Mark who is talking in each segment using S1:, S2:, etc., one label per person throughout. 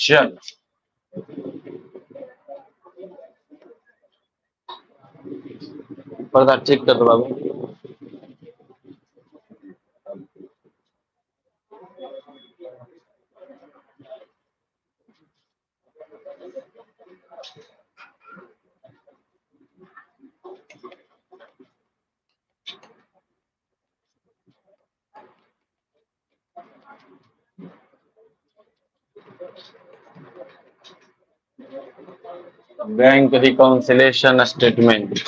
S1: चल पर्दा ठीक कर दो बाबू। Bank reconciliation statement.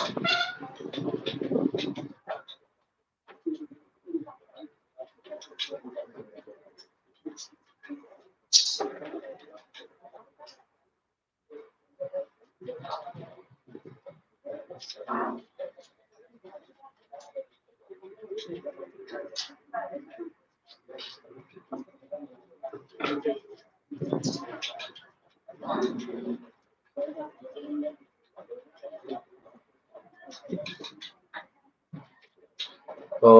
S1: तो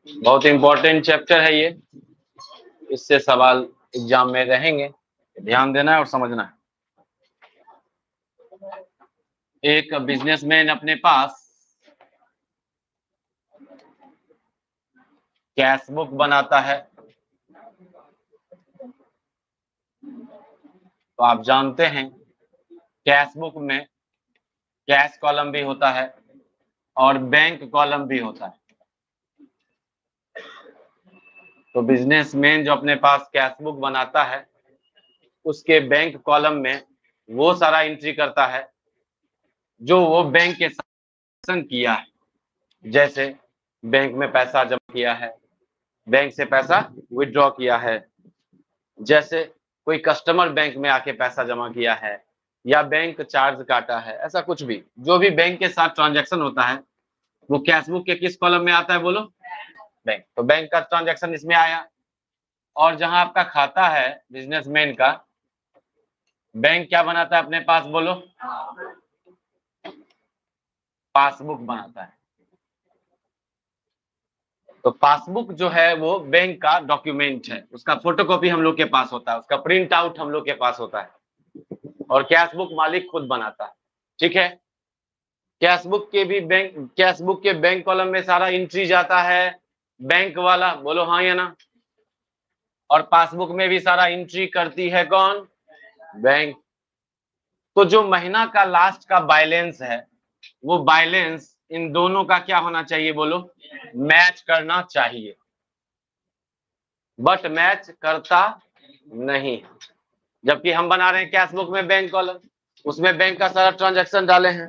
S1: बहुत इंपॉर्टेंट चैप्टर है ये, इससे सवाल एग्जाम में रहेंगे, ध्यान देना है और समझना है। एक बिजनेसमैन अपने पास कैश बुक बनाता है, तो आप जानते हैं कैश बुक में कैश कॉलम भी होता है और बैंक कॉलम भी होता है। तो बिजनेसमैन जो अपने पास कैश बुक बनाता है उसके बैंक कॉलम में वो सारा एंट्री करता है जो वो बैंक के साथ किया है, जैसे बैंक में पैसा जमा किया है, बैंक से पैसा विड्रॉ किया है, जैसे कोई कस्टमर बैंक में आके पैसा जमा किया है या बैंक चार्ज काटा है, ऐसा कुछ भी जो भी बैंक के साथ ट्रांजैक्शन होता है वो कैश बुक के किस कॉलम में आता है बोलो? बैंक। तो बैंक का ट्रांजैक्शन इसमें आया। और जहां आपका खाता है बिजनेसमैन का, बैंक क्या बनाता है अपने पास बोलो? पासबुक बनाता है। तो पासबुक जो है वो बैंक का डॉक्यूमेंट है, उसका फोटोकॉपी हम लोग के पास होता है, उसका प्रिंट आउट हम लोग के पास होता है, और कैश बुक मालिक खुद बनाता है। ठीक है, कैश बुक के बैंक कॉलम में सारा एंट्री जाता है बैंक वाला, बोलो हाँ या ना? और पासबुक में भी सारा एंट्री करती है कौन? बैंक। तो जो महीना का लास्ट का बैलेंस है वो बैलेंस इन दोनों का क्या होना चाहिए बोलो? मैच करना चाहिए, बट मैच करता नहीं। जबकि हम बना रहे हैं कैश बुक में बैंक कॉलम, उसमें बैंक का सारा ट्रांजैक्शन डाले हैं,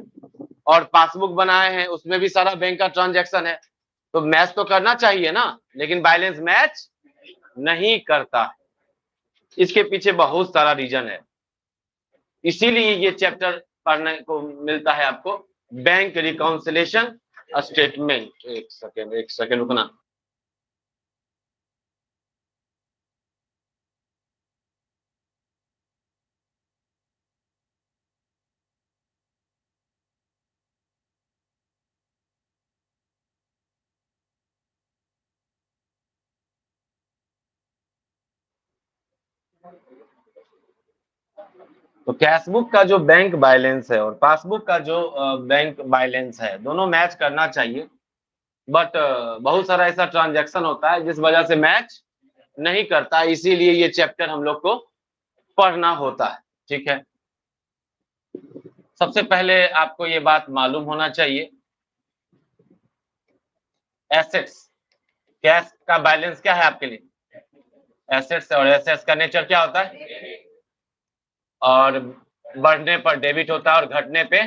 S1: और पासबुक बनाए हैं उसमें भी सारा बैंक का ट्रांजैक्शन है, तो मैच तो करना चाहिए ना, लेकिन बैलेंस मैच नहीं करता। इसके पीछे बहुत सारा रीजन है, इसीलिए ये चैप्टर पढ़ने को मिलता है आपको, बैंक रिकॉन्सिलेशन स्टेटमेंट। एक सेकेंड रुकना। तो कैशबुक का जो बैंक बैलेंस है और पासबुक का जो बैंक बैलेंस है दोनों मैच करना चाहिए, बट बहुत सारा ऐसा ट्रांजैक्शन होता है जिस वजह से मैच नहीं करता, इसीलिए ये चैप्टर हम लोग को पढ़ना होता है। ठीक है, सबसे पहले आपको ये बात मालूम होना चाहिए, एसेट्स, कैश का बैलेंस क्या है आपके लिए? एसेट्स, और एसेट्स का नेचर क्या होता है? और बढ़ने पर डेबिट होता है और घटने पे,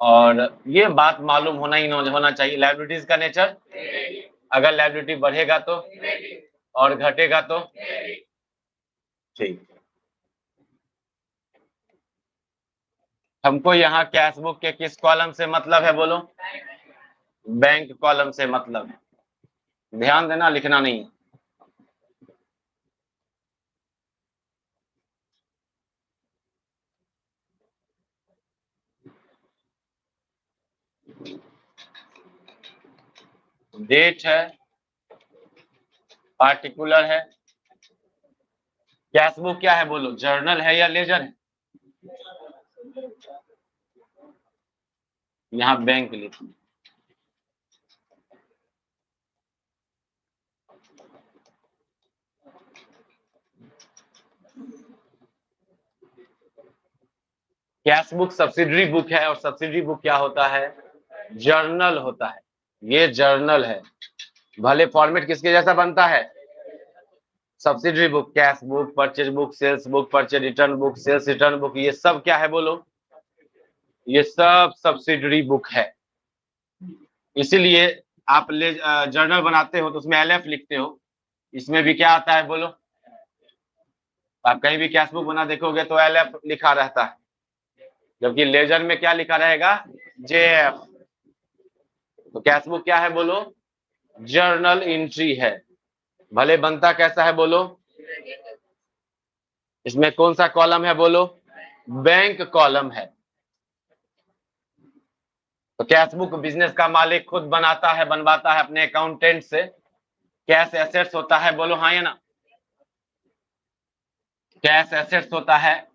S1: और ये बात मालूम होना चाहिए लायबिलिटीज का नेचर, अगर लायबिलिटी बढ़ेगा तो और घटेगा तो। ठीक, हमको यहाँ कैश बुक के किस कॉलम से मतलब है बोलो? बैंक कॉलम से मतलब है, ध्यान देना, लिखना नहीं। डेट है, पार्टिकुलर है, कैश बुक क्या है बोलो, जर्नल है या लेजर है? यहाँ बैंक लिखो। कैश बुक सब्सिडरी बुक है, और सब्सिडरी बुक क्या होता है? जर्नल होता है। ये जर्नल है, भले फॉर्मेट किसके जैसा बनता है? Subsidiary book, cash book, purchase book, sales book, purchase return book, sales return book, ये सब क्या है बोलो? ये सब सब्सिडरी बुक है। इसीलिए आप जर्नल बनाते हो तो उसमें एलएफ लिखते हो, इसमें भी क्या आता है बोलो? आप कहीं भी कैश बुक बना देखोगे तो एलएफ लिखा रहता है, जबकि लेजर में क्या लिखा रहेगा? जेएफ। तो कैश बुक क्या है बोलो? जर्नल एंट्री है। भले बनता कैसा है बोलो? इसमें कौन सा कॉलम है बोलो? बैंक कॉलम है। तो कैश बुक बिजनेस का मालिक खुद बनाता है, बनवाता है अपने अकाउंटेंट से। कैश एसेट्स होता है, बोलो हाँ या ना? कैश एसेट्स होता है,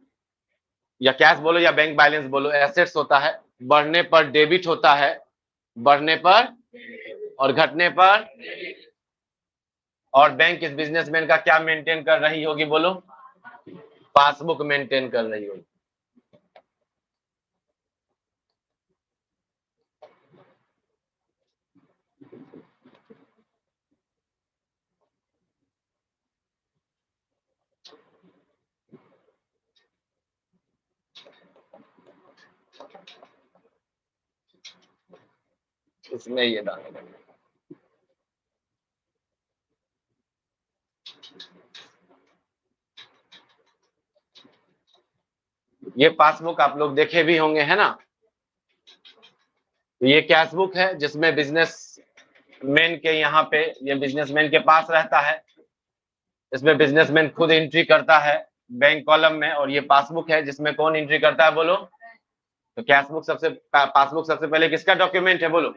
S1: या कैश बोलो या बैंक बैलेंस बोलो, एसेट्स होता है। बढ़ने पर डेबिट होता है, बढ़ने पर, और घटने पर। और बैंक इस बिजनेसमैन का क्या मेंटेन कर रही होगी बोलो? पासबुक मेंटेन कर रही होगी। इसमें ये डालेगा। ये पासबुक आप लोग देखे भी होंगे, है ना? ये कैश बुक है जिसमें बिजनेसमैन के यहाँ पे, ये बिजनेसमैन के पास रहता है। इसमें बिजनेसमैन खुद एंट्री करता है बैंक कॉलम में, और ये पासबुक है जिसमें कौन एंट्री करता है बोलो? तो कैश बुक पासबुक सबसे पहले किसका डॉक्यूमेंट है बोलो?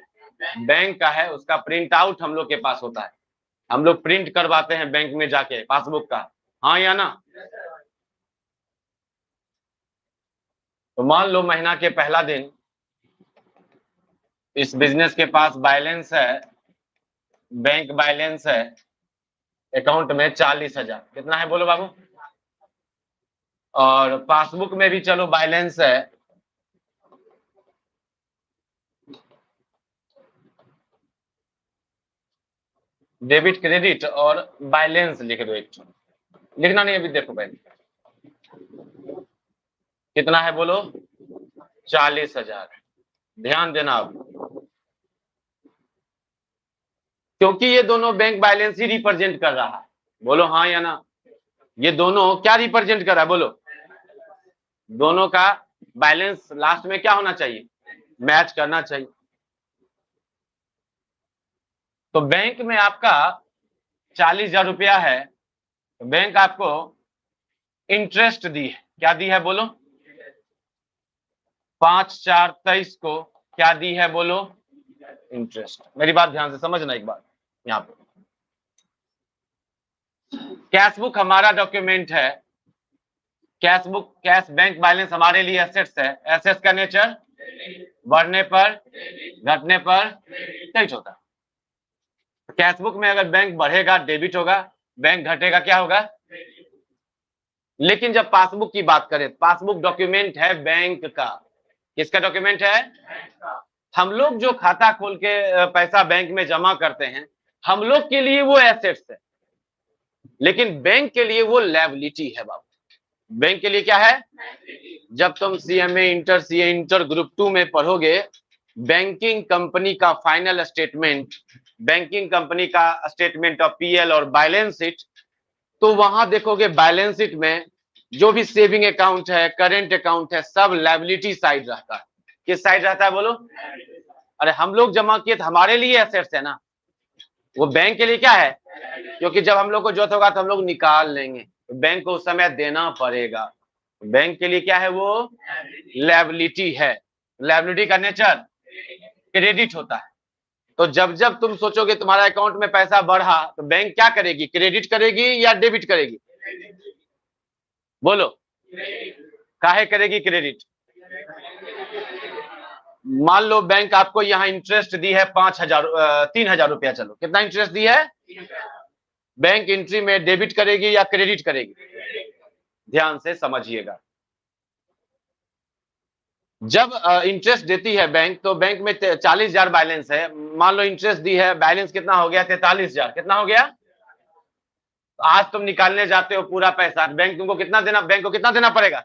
S1: बैंक का है। उसका प्रिंट आउट हम लोग के पास होता है, हम लोग प्रिंट करवाते हैं बैंक में जाके पासबुक का, हाँ या ना? तो मान लो महीना के पहला दिन इस बिजनेस के पास बैलेंस है, बैंक बैलेंस है अकाउंट में 40,000। कितना है बोलो बाबू? और पासबुक में भी चलो बैलेंस है, डेबिट क्रेडिट और बैलेंस लिख दो। एक लिखना नहीं अभी, देखो पहले कितना है बोलो? 40,000। ध्यान देना अब, क्योंकि ये दोनों बैंक बैलेंस ही रिप्रेजेंट कर रहा है, बोलो हाँ या ना? ये दोनों क्या रिप्रेजेंट कर रहा है बोलो? दोनों का बैलेंस लास्ट में क्या होना चाहिए? मैच करना चाहिए। तो बैंक में आपका 40,000 रुपया है, तो बैंक आपको इंटरेस्ट दी है, क्या दी है बोलो? 5/4/23 को क्या दी है बोलो? इंटरेस्ट। मेरी बात ध्यान से समझना एक बार। यहाँ पे कैश बुक हमारा डॉक्यूमेंट है, cash book, cash bank balance हमारे लिए एसेट्स है। एसेट्स का नेचर बढ़ने पर, घटने पर डेबिट होता है। कैश बुक में अगर बैंक बढ़ेगा डेबिट होगा, बैंक घटेगा क्या होगा? लेकिन जब पासबुक की बात करें, पासबुक डॉक्यूमेंट है बैंक का। किसका डॉक्यूमेंट है? हम लोग जो खाता खोल के पैसा बैंक में जमा करते हैं, हम लोग के लिए वो एसेट्स है, लेकिन बैंक के लिए वो लायबिलिटी है बाबू। बैंक के लिए क्या है? जब तुम CMA inter, CA inter group 2 में पढ़ोगे, बैंकिंग कंपनी का फाइनल स्टेटमेंट, बैंकिंग कंपनी का स्टेटमेंट ऑफ पीएल और बैलेंस शीट, तो वहां देखोगे बैलेंस शीट में जो भी सेविंग अकाउंट है, करेंट अकाउंट है, सब लायबिलिटी साइड रहता है। किस साइड रहता है बोलो? अरे हम लोग जमा किए तो हमारे लिए एसेट्स है ना, वो बैंक के लिए क्या है? क्योंकि जब हम लोग को जरूरत होगा तो हम लोग निकाल लेंगे, तो बैंक को उस समय देना पड़ेगा। बैंक के लिए क्या है? वो लायबिलिटी है। लायबिलिटी का नेचर क्रेडिट होता है। तो जब जब तुम सोचोगे तुम्हारा अकाउंट में पैसा बढ़ा, तो बैंक क्या करेगी? क्रेडिट करेगी या डेबिट करेगी? बोलो, काहे करेगी क्रेडिट? मान लो बैंक आपको यहाँ इंटरेस्ट दी है 3,000 रुपया, चलो कितना इंटरेस्ट दी है? बैंक एंट्री में डेबिट करेगी या क्रेडिट करेगी? ध्यान से समझिएगा। जब इंटरेस्ट देती है बैंक, तो बैंक में 40,000 बैलेंस है, मान लो इंटरेस्ट दी है, बैलेंस कितना हो गया? 43,000। कितना हो गया? तो आज तुम निकालने जाते हो पूरा पैसा, बैंक तुमको कितना देना, बैंक को कितना देना पड़ेगा?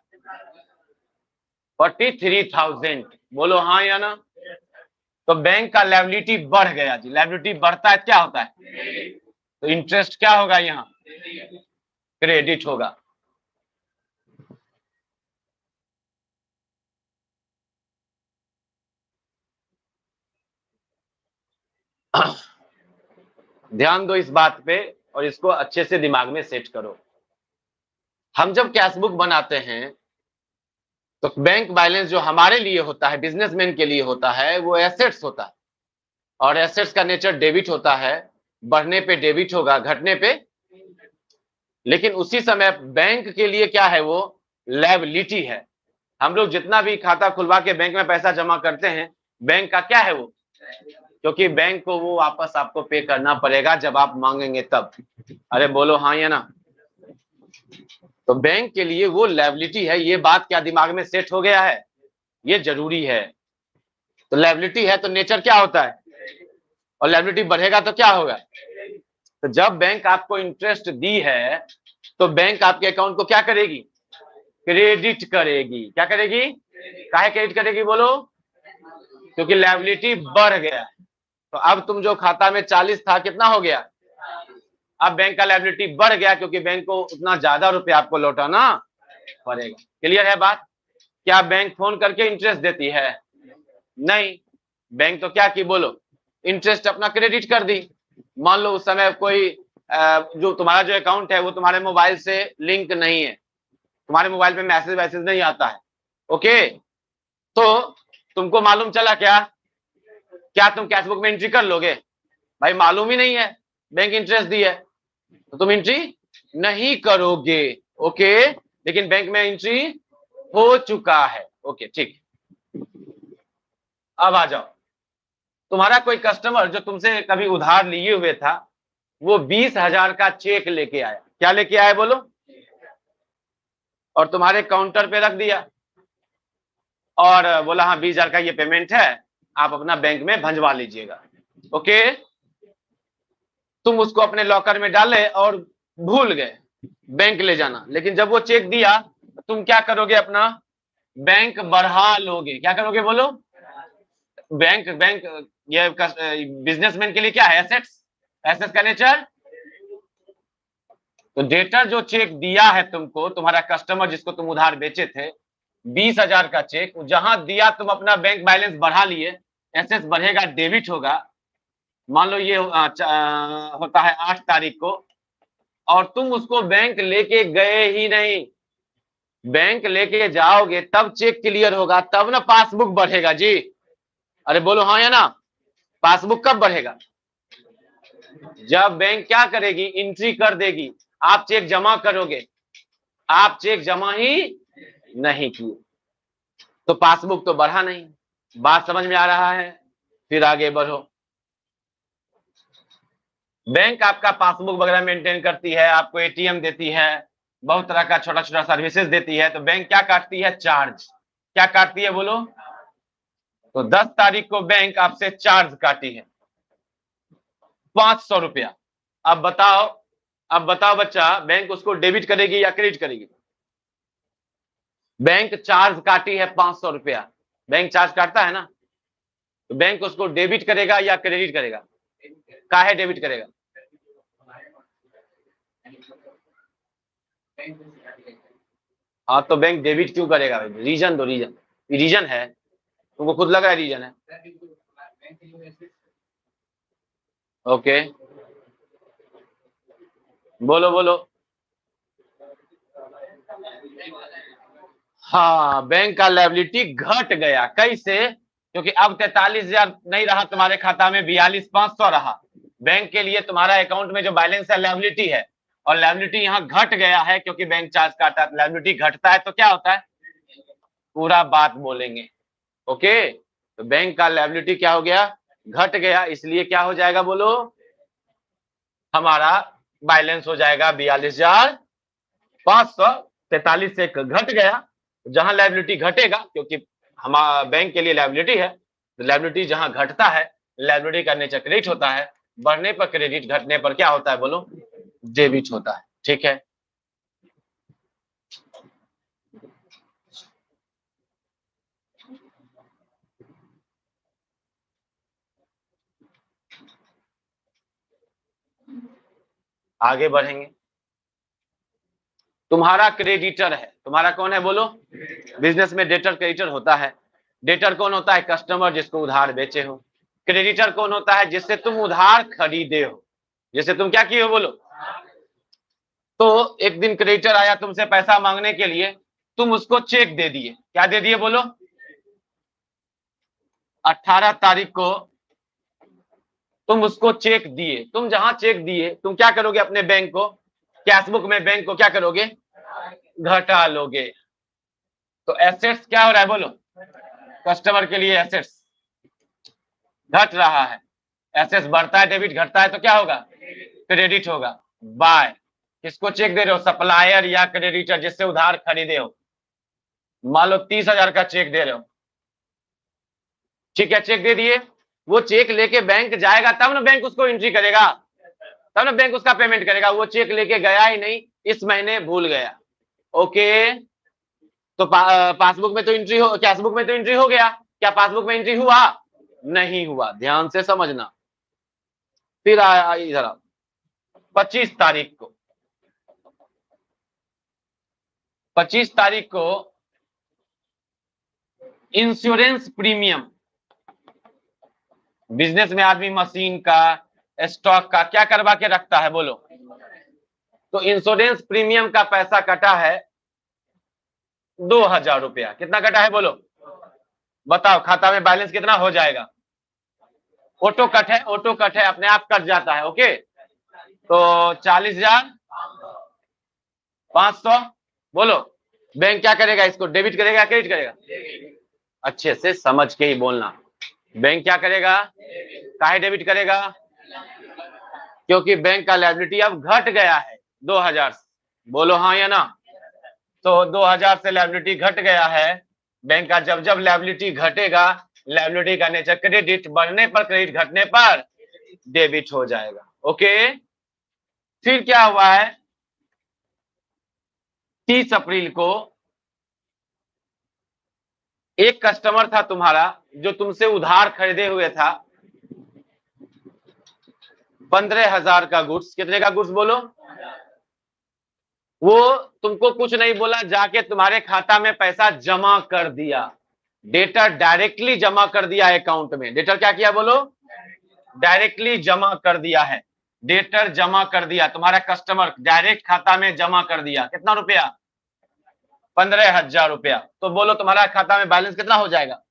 S1: 43,000। बोलो हाँ या ना? तो बैंक का लायबिलिटी बढ़ गया जी। लायबिलिटी बढ़ता है क्या होता है? तो इंटरेस्ट क्या होगा? यहाँ क्रेडिट होगा। ध्यान दो इस बात पे और इसको अच्छे से दिमाग में सेट करो। हम जब कैशबुक बनाते हैं तो बैंक बैलेंस जो हमारे लिए होता है, बिजनेसमैन के लिए होता है, वो एसेट्स होता है, और एसेट्स का नेचर डेबिट होता है। बढ़ने पे डेबिट होगा, घटने पे। लेकिन उसी समय बैंक के लिए क्या है? वो लायबिलिटी है। हम लोग जितना भी खाता खुलवा के बैंक में पैसा जमा करते हैं, बैंक का क्या है वो? क्योंकि बैंक को वो वापस आपको पे करना पड़ेगा जब आप मांगेंगे तब। अरे बोलो हाँ या ना? तो बैंक के लिए वो लायबिलिटी है। ये बात क्या दिमाग में सेट हो गया है? ये जरूरी है। तो लायबिलिटी है तो नेचर क्या होता है? और लायबिलिटी बढ़ेगा तो क्या होगा? तो जब बैंक आपको इंटरेस्ट दी है तो बैंक आपके अकाउंट को क्या करेगी? क्रेडिट करेगी। क्या करेगी? काहे क्रेडिट करेगी बोलो? क्योंकि लायबिलिटी बढ़ गया। तो अब तुम जो खाता में 40 था, कितना हो गया? अब बैंक का लायबिलिटी बढ़ गया, क्योंकि बैंक को उतना ज्यादा रुपया आपको लौटाना पड़ेगा। क्लियर है बात? क्या बैंक फोन करके इंटरेस्ट देती है? नहीं। बैंक तो क्या की बोलो? इंटरेस्ट अपना क्रेडिट कर दी। मान लो उस समय कोई जो तुम्हारा जो अकाउंट है वो तुम्हारे मोबाइल से लिंक नहीं है, तुम्हारे मोबाइल पे मैसेज वैसेज नहीं आता है। ओके, तो तुमको मालूम चला क्या तुम कैशबुक में एंट्री कर लोगे? भाई मालूम ही नहीं है, बैंक इंटरेस्ट दी है तो तुम एंट्री नहीं करोगे। ओके, लेकिन बैंक में एंट्री हो चुका है। ओके ठीक। अब आ जाओ, तुम्हारा कोई कस्टमर जो तुमसे कभी उधार लिए हुए था, वो 20,000 का चेक लेके आया। क्या लेके आया बोलो? और तुम्हारे काउंटर पे रख दिया और बोला हाँ 20,000 का ये पेमेंट है, आप अपना बैंक में भंजवा लीजिएगा। ओके, तुम उसको अपने लॉकर में डाले और भूल गए बैंक ले जाना। लेकिन जब वो चेक दिया, तुम क्या करोगे? अपना बैंक बढ़ा लोगे। क्या करोगे बोलो? बैंक ये बिजनेसमैन के लिए क्या है? एसेट्स। एसेट्स का नेचर। तो डेटर जो चेक दिया है तुमको, तुम्हारा कस्टमर जिसको तुम उधार बेचे थे, 20,000 का चेक, जहां दिया तुम अपना बैंक बैलेंस बढ़ा लिए, एसेट्स बढ़ेगा, डेबिट होगा। मान लो ये होता है 8 तारीख को, और तुम उसको बैंक लेके गए ही नहीं। बैंक लेके जाओगे तब चेक क्लियर होगा, तब ना पासबुक बढ़ेगा जी। अरे बोलो हाँ या ना? पासबुक कब बढ़ेगा? जब बैंक क्या करेगी? एंट्री कर देगी। आप चेक जमा करोगे, आप चेक जमा ही नहीं किए तो पासबुक तो बढ़ा नहीं। बात समझ में आ रहा है? फिर आगे बढ़ो। बैंक आपका पासबुक वगैरह मेंटेन करती है, आपको एटीएम देती है, बहुत तरह का छोटा छोटा सर्विसेज देती है। तो बैंक क्या काटती है? चार्ज। क्या काटती है बोलो? तो 10 तारीख को बैंक आपसे चार्ज काटी है 500 रुपया। अब बताओ बच्चा, बैंक उसको डेबिट करेगी या क्रेडिट करेगी? बैंक चार्ज काटी है 500 रुपया। बैंक चार्ज काटता है ना, तो बैंक उसको डेबिट करेगा या क्रेडिट करेगा? काहे डेबिट करेगा? हाँ, तो बैंक डेबिट क्यों करेगा? रीजन दो, रीजन है, तुमको खुद लग रहा है रीजन है? ओके, बोलो। हाँ, बैंक का लायबिलिटी घट गया। कैसे? क्योंकि अब 43,000 नहीं रहा तुम्हारे खाता में, 42,500 रहा। बैंक के लिए तुम्हारा अकाउंट में जो बैलेंस है लायबिलिटी है, और लायबिलिटी यहाँ घट गया है क्योंकि बैंक चार्ज काटा। लायबिलिटी घटता है तो क्या होता है, पूरा बात बोलेंगे। ओके, तो बैंक का लायबिलिटी क्या हो गया, घट गया, इसलिए क्या हो जाएगा बोलो, हमारा बैलेंस हो जाएगा 42,543 से घट गया। जहां लायबिलिटी घटेगा, क्योंकि हमारा बैंक के लिए लायबिलिटी है, तो लायबिलिटी जहां घटता है, लायबिलिटी का नेचर क्रेडिट होता है, बढ़ने पर क्रेडिट, घटने पर क्या होता है बोलो, डेबिट होता है। ठीक है, आगे बढ़ेंगे। तुम्हारा क्रेडिटर है, तुम्हारा कौन है बोलो, बिजनेस में डेटर क्रेडिटर होता है। डेटर कौन होता है, कस्टमर जिसको उधार बेचे हो। क्रेडिटर कौन होता है, जिससे तुम उधार खरीदे हो, जिससे तुम क्या किए हो बोलो। तो एक दिन क्रेडिटर आया तुमसे पैसा मांगने के लिए, तुम उसको चेक दे दिए, क्या दे दिए बोलो, 18 तारीख को तुम उसको चेक दिए। तुम जहां चेक दिए, तुम क्या करोगे, अपने बैंक को, कैशबुक में बैंक को क्या करोगे, घटा लोगे। तो एसेट्स क्या हो रहा है बोलो, कस्टमर के लिए एसेट्स घट रहा है। एसेट्स बढ़ता है, डेबिट घटता है तो क्या होगा, क्रेडिट होगा। बाय किसको चेक दे रहे हो, सप्लायर या क्रेडिटर जिससे उधार खरीदे हो। मान लो 30,000 का चेक दे रहे हो, ठीक है, चेक दे दिए। वो चेक लेके बैंक जाएगा तब ना बैंक उसको एंट्री करेगा, तब ना बैंक उसका पेमेंट करेगा। वो चेक लेके गया ही नहीं, इस महीने भूल गया। ओके, तो पासबुक में तो एंट्री हो, कैशबुक में तो एंट्री हो गया, क्या पासबुक में एंट्री हुआ, नहीं हुआ। ध्यान से समझना। फिर इधर 25 तारीख को, 25 तारीख को इंश्योरेंस प्रीमियम, बिजनेस में आदमी मशीन का, स्टॉक का क्या करवा के रखता है बोलो। तो इंश्योरेंस प्रीमियम का पैसा कटा है 2,000 रुपया। कितना कटा है बोलो, बताओ खाता में बैलेंस कितना हो जाएगा। ऑटो कट है, ऑटो कट है, अपने आप कट जाता है। ओके, तो 40,500 बोलो। बैंक क्या करेगा, इसको डेबिट करेगा, क्रेडिट करेगा, अच्छे से समझ के ही बोलना। बैंक क्या करेगा, काहे डेबिट करेगा, क्योंकि बैंक का लायबिलिटी अब घट गया है 2,000 से। बोलो हाँ या ना। तो 2,000 से लायबिलिटी घट गया है। बैंक का जब जब लायबिलिटी घटेगा, लायबिलिटी का नेचर क्रेडिट, बढ़ने पर क्रेडिट, घटने पर डेबिट हो जाएगा। ओके, फिर क्या हुआ है, 30 अप्रैल को एक कस्टमर था तुम्हारा जो तुमसे उधार खरीदे हुए था 15,000 का गुड्स। कितने का गुड्स बोलो, वो तुमको कुछ नहीं बोला, जाके तुम्हारे खाता में पैसा जमा कर दिया। डेटर डायरेक्टली जमा कर दिया अकाउंट में। डेटर क्या किया बोलो, डायरेक्टली जमा कर दिया है। डेटर जमा कर दिया, तुम्हारा कस्टमर डायरेक्ट खाता में जमा कर दिया। कितना रुपया, 15,000 रुपया। तो बोलो तुम्हारा खाता में बैलेंस कितना हो जाएगा,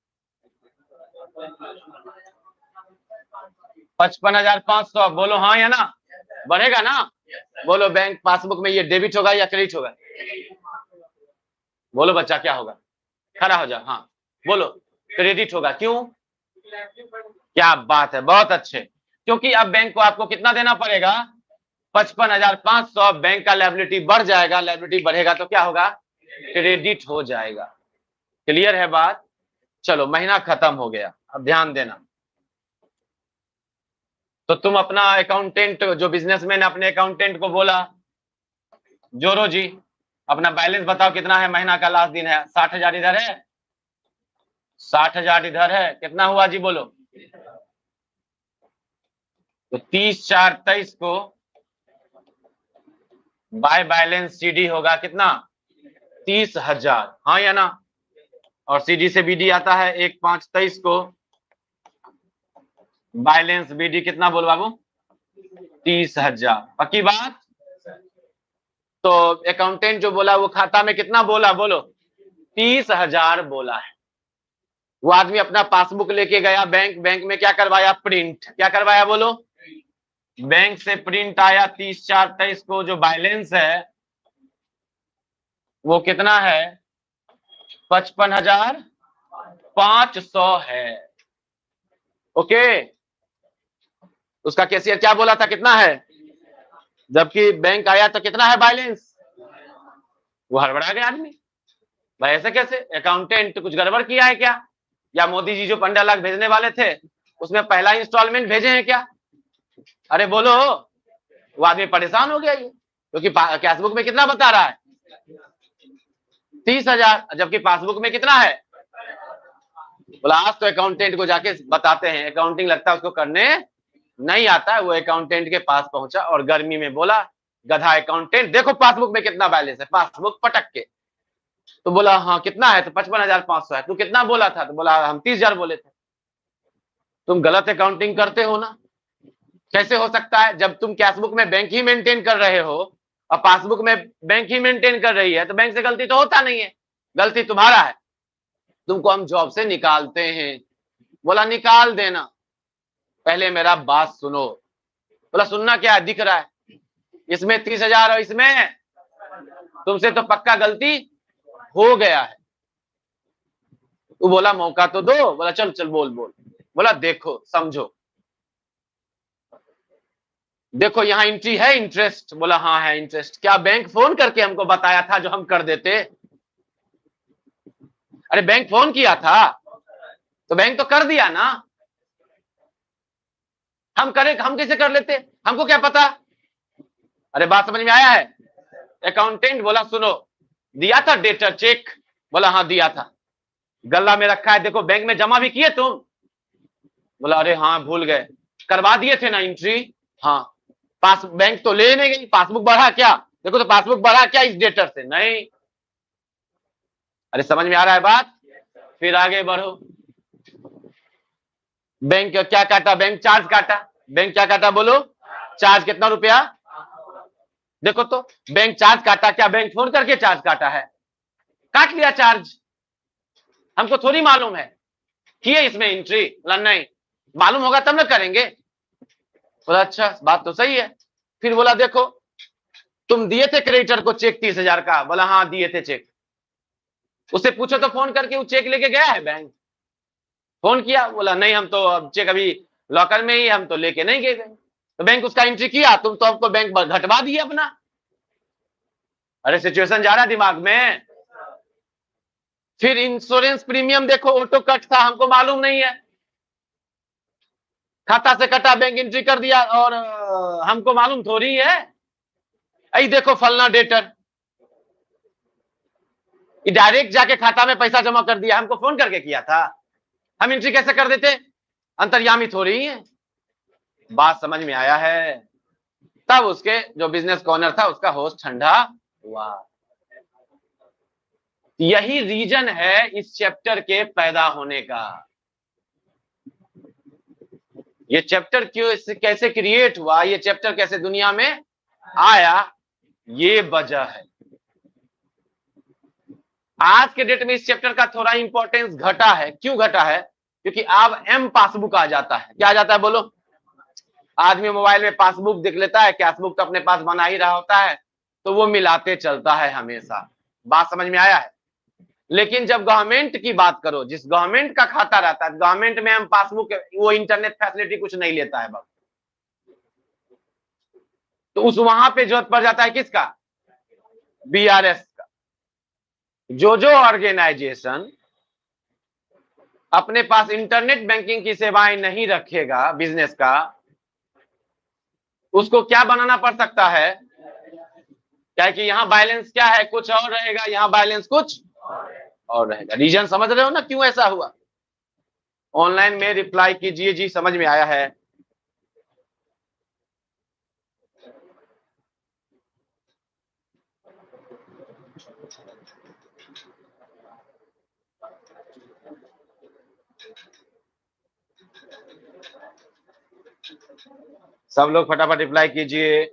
S1: 55,500। बोलो हाँ या ना, बढ़ेगा ना। बोलो बैंक पासबुक में ये डेबिट होगा या क्रेडिट होगा, बोलो बच्चा क्या होगा, खड़ा हो जाओ। हाँ बोलो, क्रेडिट होगा। क्यों, क्या बात है, बहुत अच्छे। क्योंकि अब बैंक को आपको कितना देना पड़ेगा, 55,500। बैंक का लायबिलिटी बढ़ जाएगा, लायबिलिटी बढ़ेगा तो क्या होगा, क्रेडिट हो जाएगा। क्लियर है बात। चलो महीना खत्म हो गया, अब ध्यान देना। तो तुम अपना अकाउंटेंट, जो बिजनेसमैन, अपने अकाउंटेंट को बोला, जोरो जी अपना बैलेंस बताओ कितना है, महीना का लास्ट दिन है, 60,000 इधर है, 60,000 इधर है, कितना हुआ जी बोलो। तो 30/4/23 को बाय बैलेंस सीडी होगा कितना, 30,000, हाँ या ना। और सीडी से बीडी आता है 1/5/23 को, बैलेंस बीडी कितना बोलो बाबू, 30,000। पक्की बात। तो अकाउंटेंट जो बोला वो खाता में कितना बोला बोलो, 30,000 बोला है। वो आदमी अपना पासबुक लेके गया बैंक, बैंक में क्या करवाया, प्रिंट, क्या करवाया बोलो, बैंक से प्रिंट आया 30/4/23 को, जो बैलेंस है वो कितना है? 55,500 है। ओके, उसका कैशियर क्या बोला था, कितना है? जबकि बैंक आया तो कितना है बैलेंस? वो हड़बड़ा गया आदमी, भाई ऐसे कैसे, अकाउंटेंट कुछ गड़बड़ किया है क्या? या मोदी जी जो 15 लाख भेजने वाले थे उसमें पहला इंस्टॉलमेंट भेजे हैं क्या? अरे बोलो। वो आदमी परेशान हो गया ये, क्योंकि कैशबुक में कितना बता रहा है? 30,000, जबकि पासबुक में कितना है? बोला आज तो अकाउंटेंट को जाके बताते हैं, अकाउंटिंग लगता है उसको करने नहीं आता है। वो अकाउंटेंट के पास पहुंचा और गर्मी में बोला, गधा अकाउंटेंट देखो पासबुक में कितना बैलेंस है। पासबुक पटक के तो बोला हाँ कितना है? तो 55,500 है। तू कितना बोला था? तो बोला हम 30,000 बोले थे। तुम गलत अकाउंटिंग करते हो ना। कैसे हो सकता है जब तुम कैशबुक में बैंक ही मेंटेन कर रहे हो और पासबुक में बैंक ही मेंटेन कर रही है, तो बैंक से गलती तो होता नहीं है, गलती तुम्हारा है, तुमको हम जॉब से निकालते हैं। बोला निकाल देना, पहले मेरा बात सुनो। बोला सुनना क्या है, दिख रहा है इसमें 30,000 और इसमें, तुमसे तो पक्का गलती हो गया है। तू बोला मौका तो दो। बोला चल चल बोल बोल। बोला देखो समझो, देखो यहाँ एंट्री है इंटरेस्ट। बोला हाँ है इंटरेस्ट। क्या बैंक फोन करके हमको बताया था जो हम कर देते? अरे बैंक फोन किया था तो बैंक तो कर दिया ना, हम करे, हम कैसे कर लेते, हमको क्या पता? अरे बात समझ में आया है? अकाउंटेंट बोला सुनो, दिया था डेटर चेक? बोला हाँ दिया था, गल्ला में रखा है, देखो बैंक में जमा भी किए तुम? बोला अरे हाँ भूल गए, करवा दिए थे ना एंट्री? हाँ। पास बैंक तो ले नहीं गई, पासबुक बढ़ा क्या? देखो तो पासबुक बढ़ा क्या इस डेटर से? नहीं। अरे समझ में आ रहा है बात? फिर आगे बढ़ो। बैंक क्या काटा? बैंक चार्ज काटा। बैंक क्या काटा बोलो? चार्ज कितना रुपया? देखो तो बैंक चार्ज काटा, क्या बैंक फोन करके चार्ज काटा है? काट लिया चार्ज, हमको थोड़ी मालूम है, किए इसमें एंट्री? बोला नहीं, मालूम होगा तब ना करेंगे। बोला अच्छा बात तो सही है। फिर बोला देखो तुम दिए थे क्रेडिटर को चेक 30,000 का? बोला हाँ दिए थे चेक। उससे पूछो तो फोन करके वो चेक लेके गया है बैंक? फोन किया? बोला नहीं हम तो अब चेक अभी लॉकर में ही, हम तो लेके नहीं गए। तो बैंक उसका एंट्री किया, तुम तो हमको बैंक घटवा दिए अपना। अरे सिचुएशन जा रहा है दिमाग में? फिर इंश्योरेंस प्रीमियम देखो ऑटो कट था, हमको मालूम नहीं है, खाता से कटा, बैंक एंट्री कर दिया और हमको मालूम थोड़ी है। आई देखो फलना डेटर, डायरेक्ट जाके खाता में पैसा जमा कर दिया, हमको फोन करके किया था, हम एंट्री कैसे कर देते? अंतर्यामी थोड़ी है। बात समझ में आया है? तब उसके जो बिजनेस कॉर्नर था उसका होश ठंडा हुआ। यही रीजन है इस चैप्टर के पैदा होने का। ये चैप्टर क्यों, कैसे क्रिएट हुआ, ये चैप्टर कैसे दुनिया में आया, ये वजह है। आज के डेट में इस चैप्टर का थोड़ा इंपॉर्टेंस घटा है। क्यों घटा है? क्योंकि अब एम पासबुक आ जाता है। क्या आ जाता है बोलो? आदमी मोबाइल में पासबुक देख लेता है, कैशबुक तो अपने पास बना ही रहा होता है, तो वो मिलाते चलता है हमेशा। बात समझ में आया है? लेकिन जब गवर्नमेंट की बात करो, जिस गवर्नमेंट का खाता रहता है, गवर्नमेंट में हम पासबुक, वो इंटरनेट फैसिलिटी कुछ नहीं लेता है बाबू, तो उस वहां पे जरूरत पड़ जाता है किसका? बीआरएस का। जो ऑर्गेनाइजेशन अपने पास इंटरनेट बैंकिंग की सेवाएं नहीं रखेगा बिजनेस का, उसको क्या बनाना पड़ सकता है? क्या कि यहाँ बैलेंस क्या है, कुछ और रहेगा, यहाँ बैलेंस कुछ और रहेगा। रीजन समझ रहे हो ना क्यों ऐसा हुआ? ऑनलाइन में रिप्लाई कीजिए जी, समझ में आया है? सब लोग फटाफट रिप्लाई कीजिए।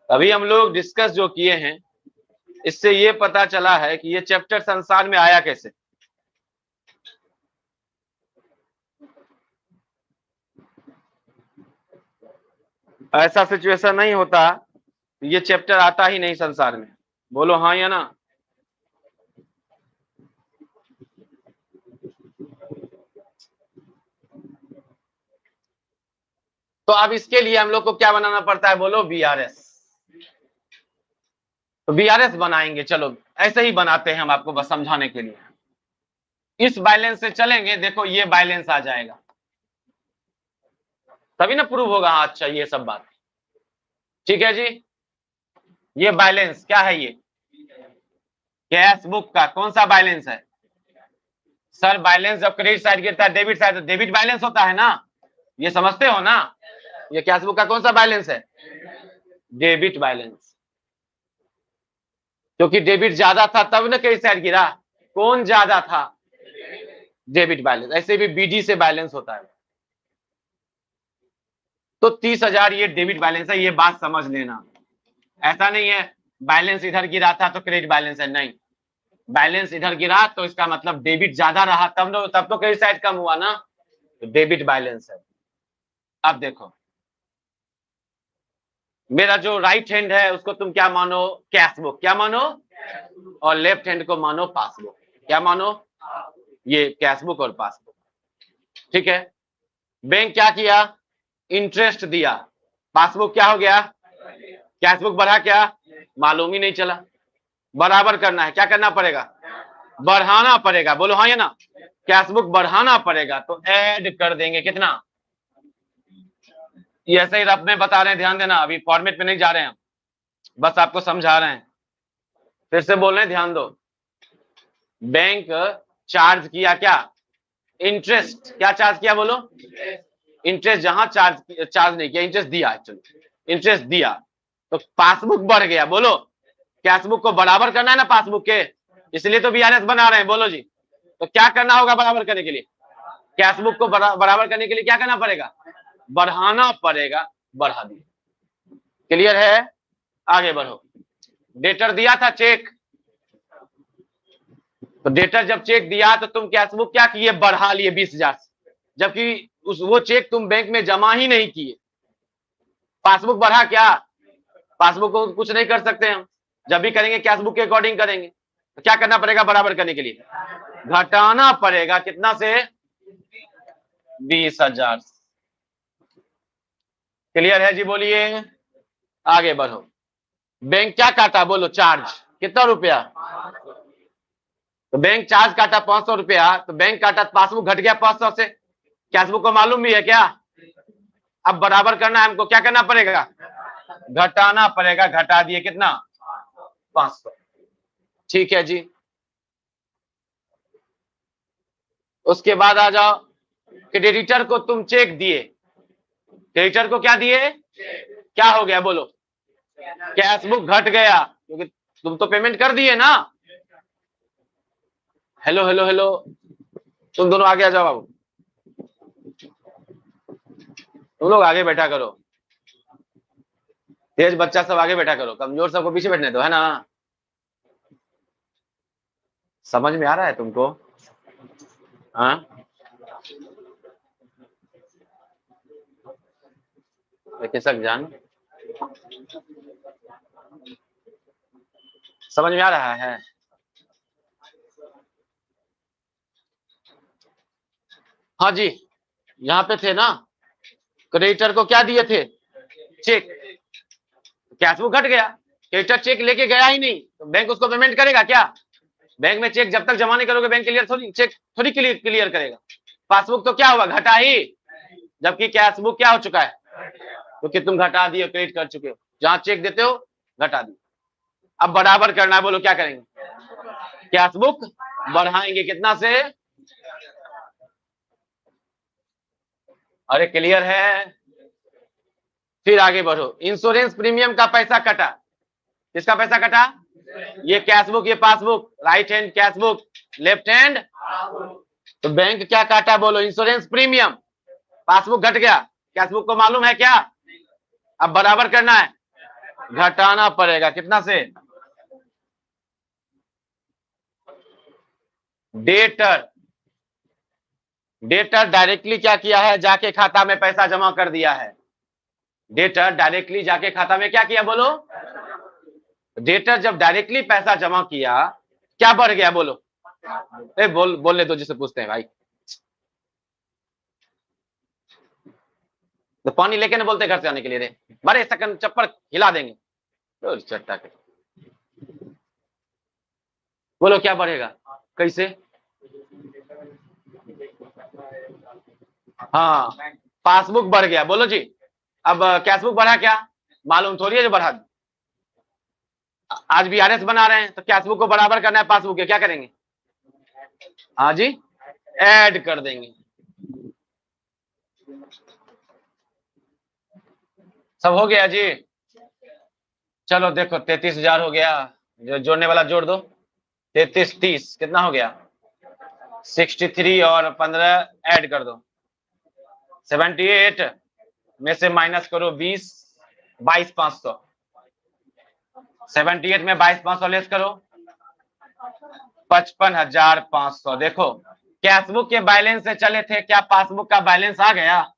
S1: अभी हम लोग डिस्कस जो किए हैं, इससे ये पता चला है कि ये चैप्टर संसार में आया कैसे। ऐसा सिचुएशन नहीं होता, ये चैप्टर आता ही नहीं संसार में। बोलो हाँ या ना। तो अब इसके लिए हम लोग को क्या बनाना पड़ता है, बोलो बीआरएस। तो बीआरएस बनाएंगे, चलो ऐसे ही बनाते हैं हम आपको बस समझाने के लिए। इस बैलेंस से चलेंगे, देखो ये बैलेंस आ जाएगा, तभी ना प्रूव होगा। हाँ अच्छा, ये सब बात ठीक है जी। ये बैलेंस क्या है, ये कैश बुक का कौन सा बैलेंस है सर? बैलेंस जब क्रेडिट साइड गिरता है डेबिट साइड, तो डेबिट बैलेंस होता है ना, ये समझते हो ना। ये कैश बुक का कौन सा बैलेंस है? Debit balance. क्योंकि डेबिट ज्यादा था तब ना क्रेडिट साइड गिरा। कौन ज्यादा था? Debit balance. ऐसे भी बीडी से बैलेंस होता है। तो 30,000 ये डेबिट बैलेंस है, ये बात समझ लेना। ऐसा नहीं है बैलेंस इधर गिरा था तो क्रेडिट बैलेंस है, नहीं। बैलेंस इधर गिरा तो इसका मतलब डेबिट ज्यादा रहा, तब तो क्रेडिट साइड कम हुआ ना, तो डेबिट बैलेंस है। अब देखो, मेरा जो राइट हैंड है उसको तुम क्या मानो? Cash book. क्या मानो? और लेफ्ट हैंड को मानो पासबुक। क्या मानो? ये कैश बुक और पासबुक। ठीक है। बैंक क्या किया? इंटरेस्ट दिया। पासबुक क्या हो गया? कैश बुक बढ़ा क्या? मालूम ही नहीं चला। बराबर करना है, क्या करना पड़ेगा? बढ़ाना पड़ेगा। बोलो हाँ या ना। कैश बुक बढ़ाना पड़ेगा, तो ऐड कर देंगे कितना? ये ऐसे ही रफ में बता रहे हैं, ध्यान देना, अभी फॉर्मेट में नहीं जा रहे हैं हम, बस आपको समझा रहे हैं। फिर से बोल रहे हैं, ध्यान दो। बैंक चार्ज किया क्या? इंटरेस्ट। क्या चार्ज किया बोलो? इंटरेस्ट। जहां चार्ज नहीं किया, इंटरेस्ट दिया। एक्चुअली इंटरेस्ट दिया, तो पासबुक बढ़ गया। बोलो, कैशबुक को बराबर करना है ना पासबुक के, इसलिए तो बीआरएस बना रहे हैं। बोलो जी, तो क्या करना होगा बराबर करने के लिए? कैशबुक को बराबर करने के लिए क्या करना पड़ेगा? बढ़ाना पड़ेगा। बढ़ा दिए। क्लियर है? आगे बढ़ो। डेटर दिया था चेक, तो डेटर जब चेक दिया तो तुम कैशबुक क्या किए? बढ़ा लिए 20,000, जबकि वो चेक तुम बैंक में जमा ही नहीं किए। पासबुक बढ़ा क्या? पासबुक को कुछ नहीं कर सकते हम, जब भी करेंगे कैशबुक के अकॉर्डिंग करेंगे। तो क्या करना पड़ेगा बराबर करने के लिए? घटाना पड़ेगा। कितना से? 20,000। क्लियर है जी? बोलिए। आगे बढ़ो। बैंक क्या काटा बोलो? चार्ज। कितना रुपया? तो बैंक चार्ज काटा 500 रुपया, तो बैंक काटा, पासबुक घट गया 500 से। कैशबुक को मालूम भी है क्या? अब बराबर करना है हमको, क्या करना पड़ेगा? घटाना पड़ेगा। घटा दिए कितना? 500। ठीक है जी। उसके बाद आ जाओ, क्रेडिटर को तुम चेक दिए। क्रेडिटर को क्या दिए? क्या हो गया बोलो? कैशबुक घट गया, क्योंकि तुम तो पेमेंट कर दिए ना। हेलो हेलो हेलो, तुम दोनों आगे आ जाओ बाबू। तुम लोग आगे बैठा करो, तेज बच्चा सब आगे बैठा करो, कमजोर सबको पीछे बैठने दो, है ना। समझ में आ रहा है तुमको? हाँ, चिकित्सक जान, समझ में आ रहा है? हाँ जी, यहाँ पे थे ना, क्रेडिटर को क्या दिए थे? चेक। कैशबुक घट गया, क्रेडिटर चेक लेके गया ही नहीं, तो बैंक उसको पेमेंट करेगा क्या? बैंक में चेक जब तक जमा नहीं करोगे, बैंक क्लियर थोड़ी, चेक थोड़ी क्लियर करेगा। पासबुक तो क्या हुआ? घटा ही, जबकि कैशबुक क्या हो चुका है? क्योंकि तुम घटा दिए, क्रेडिट कर चुके हो। जहां चेक देते हो घटा दिए। अब बराबर करना है, बोलो क्या करेंगे? कैशबुक बढ़ाएंगे कितना से? अरे क्लियर है? फिर आगे बढ़ो। इंश्योरेंस प्रीमियम का पैसा कटा। किसका पैसा कटा? ये कैशबुक, ये passbook. Right hand cashbook, left hand. तो बैंक क्या काटा बोलो? Insurance premium. पासबुक घट गया, कैशबुक को मालूम है क्या? अब बराबर करना है, घटाना पड़ेगा। कितना से? डेटर। डेटर डायरेक्टली क्या किया है? जाके खाता में पैसा जमा कर दिया है। डेटर डायरेक्टली जाके खाता में क्या किया बोलो? डेटर जब डायरेक्टली पैसा जमा किया, क्या बढ़ गया बोलो? बोलने दो जिसे पूछते हैं भाई। तो पानी लेके ना बोलते घर से आने के लिए, रे बड़े सेकंड चप्पल हिला देंगे तो चट्टा के। बोलो क्या बढ़ेगा? कैसे? हाँ, पासबुक बढ़ गया, बोलो जी। अब कैशबुक बढ़ा क्या? मालूम थोड़ी है जो बढ़ा। आज बीआरएस बना रहे हैं तो कैशबुक को बराबर करना है पासबुक के, क्या करेंगे? हाँ जी, ऐड कर देंगे। सब हो गया जी। चलो देखो 33,000 हो गया, जो जोड़ने वाला जोड़ दो। 33 30 कितना हो गया? 63 और 15 ऐड कर दो, 78 में से माइनस करो 20, 22,500। 78 में 22,500 लेस करो, 55,500। देखो कैशबुक के बैलेंस से चले थे, क्या पासबुक का बैलेंस आ गया?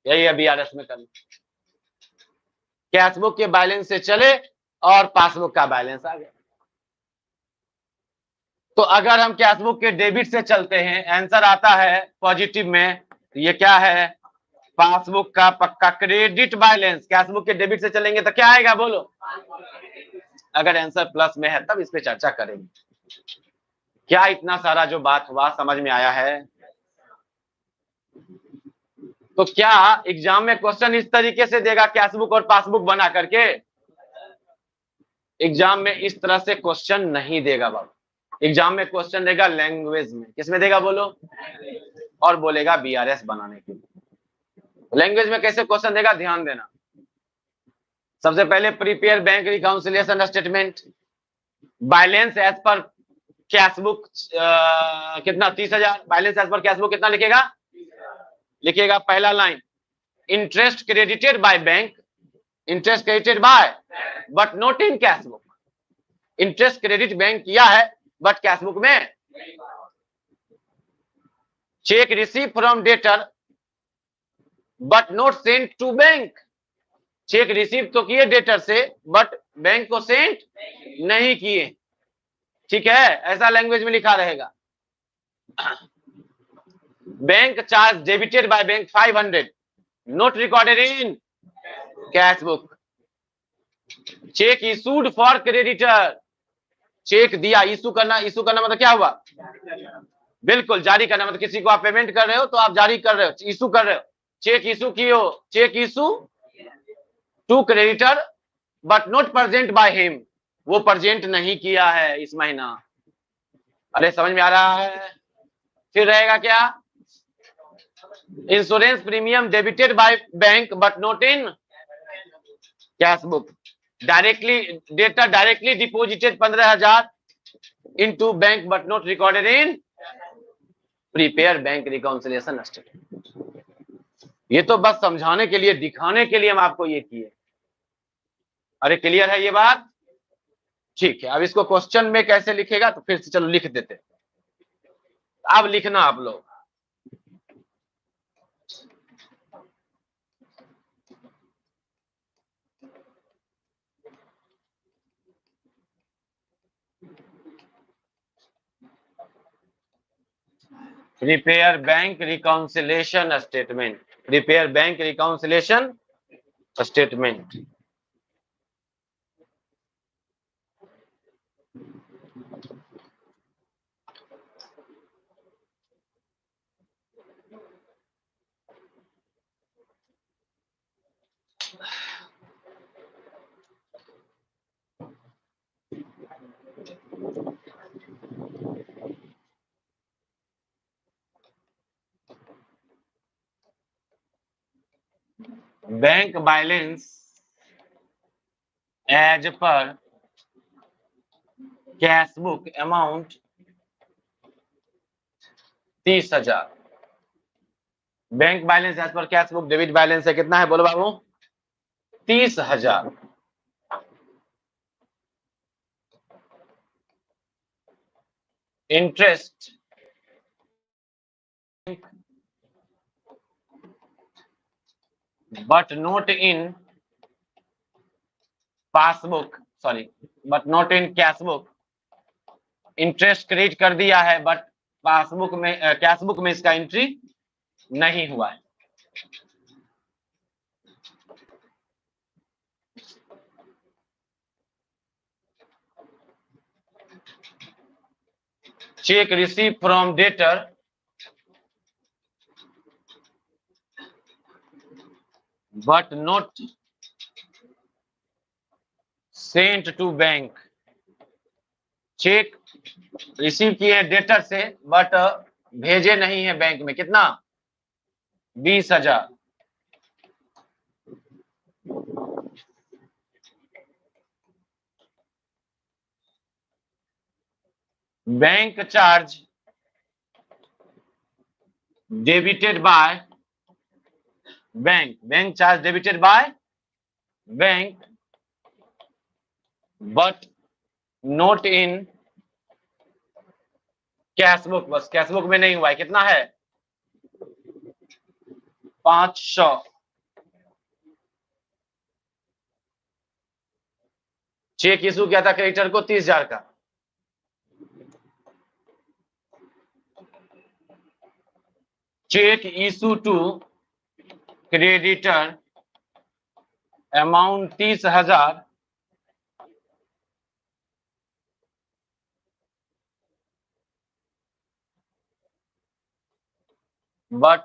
S1: यही अभी आरएस में कर, कैशबुक के बैलेंस से चले और पासबुक का बैलेंस आ गया। तो अगर हम कैशबुक के डेबिट से चलते हैं, आंसर आता है पॉजिटिव में, तो ये क्या है? पासबुक का पक्का क्रेडिट बैलेंस। कैशबुक के डेबिट से चलेंगे तो क्या आएगा बोलो? अगर आंसर प्लस में है तब इस पे चर्चा करेंगे। क्या इतना सारा जो बात हुआ समझ में आया है? तो क्या एग्जाम में क्वेश्चन इस तरीके से देगा कैशबुक और पासबुक बना करके? एग्जाम में इस तरह से क्वेश्चन नहीं देगा बाबू। एग्जाम में क्वेश्चन देगा लैंग्वेज में। किसमें देगा बोलो? और बोलेगा बीआरएस बनाने के लिए। लैंग्वेज में कैसे क्वेश्चन देगा ध्यान देना। सबसे पहले prepare bank reconciliation statement, balance as पर कैशबुक कितना? 30,000। बैलेंस एज पर कैशबुक कितना लिखेगा? लिखेगा पहला line, interest credited by bank, interest credited by but not in cashbook. Interest credit bank किया है बट कैशबुक में। Cheque receive from debtor but not send to bank. Cheque receive तो किए डेटर से बट बैंक को send नहीं किए। ठीक है, ऐसा लैंग्वेज में लिखा रहेगा। Bank charge debited by bank 500 not recorded in cashbook. Cheque issued for creditor, cheque दिया, इशू करना, इशू करना मतलब क्या हुआ? बिल्कुल जारी करना, मतलब किसी को आप पेमेंट कर रहे हो तो आप जारी कर रहे हो, इशू कर रहे हो। चेक इशू किए हो, cheque issue to creditor but not present by him, वो प्रेजेंट नहीं किया है इस महीना। अरे समझ में आ रहा है? फिर रहेगा क्या? Insurance premium debited by bank but not in cashbook. Directly data directly deposited 15,000 into bank but not recorded in prepare bank reconciliation statement. ये तो बस समझाने के लिए, दिखाने के लिए हम आपको ये किए। अरे क्लियर है ये बात? ठीक है, अब इसको क्वेश्चन में कैसे लिखेगा तो फिर से चलो लिख देते। अब लिखना आप लोग, prepare bank reconciliation statement, prepare bank reconciliation statement. Bank balance as पर cashbook amount 30,000। Bank balance as पर कैशबुक डेबिट बैलेंस है कितना है बोलो बाबू? 30,000। Interest but not in passbook, sorry but not in cashbook, interest credit कर दिया है बट पासबुक में कैशबुक में इसका एंट्री नहीं हुआ है। Cheque receive from debtor but not sent to bank, cheque receive किए डेटर से बट भेजे नहीं है बैंक में। कितना? 20,000। Bank charge debited by bank, bank charge debited by bank but not in cashbook, बस कैशबुक में नहीं हुआ है। कितना है? 500। चेक इशू किया था क्रेडिटर को 30,000 का, cheque issue to creditor amount 30,000 but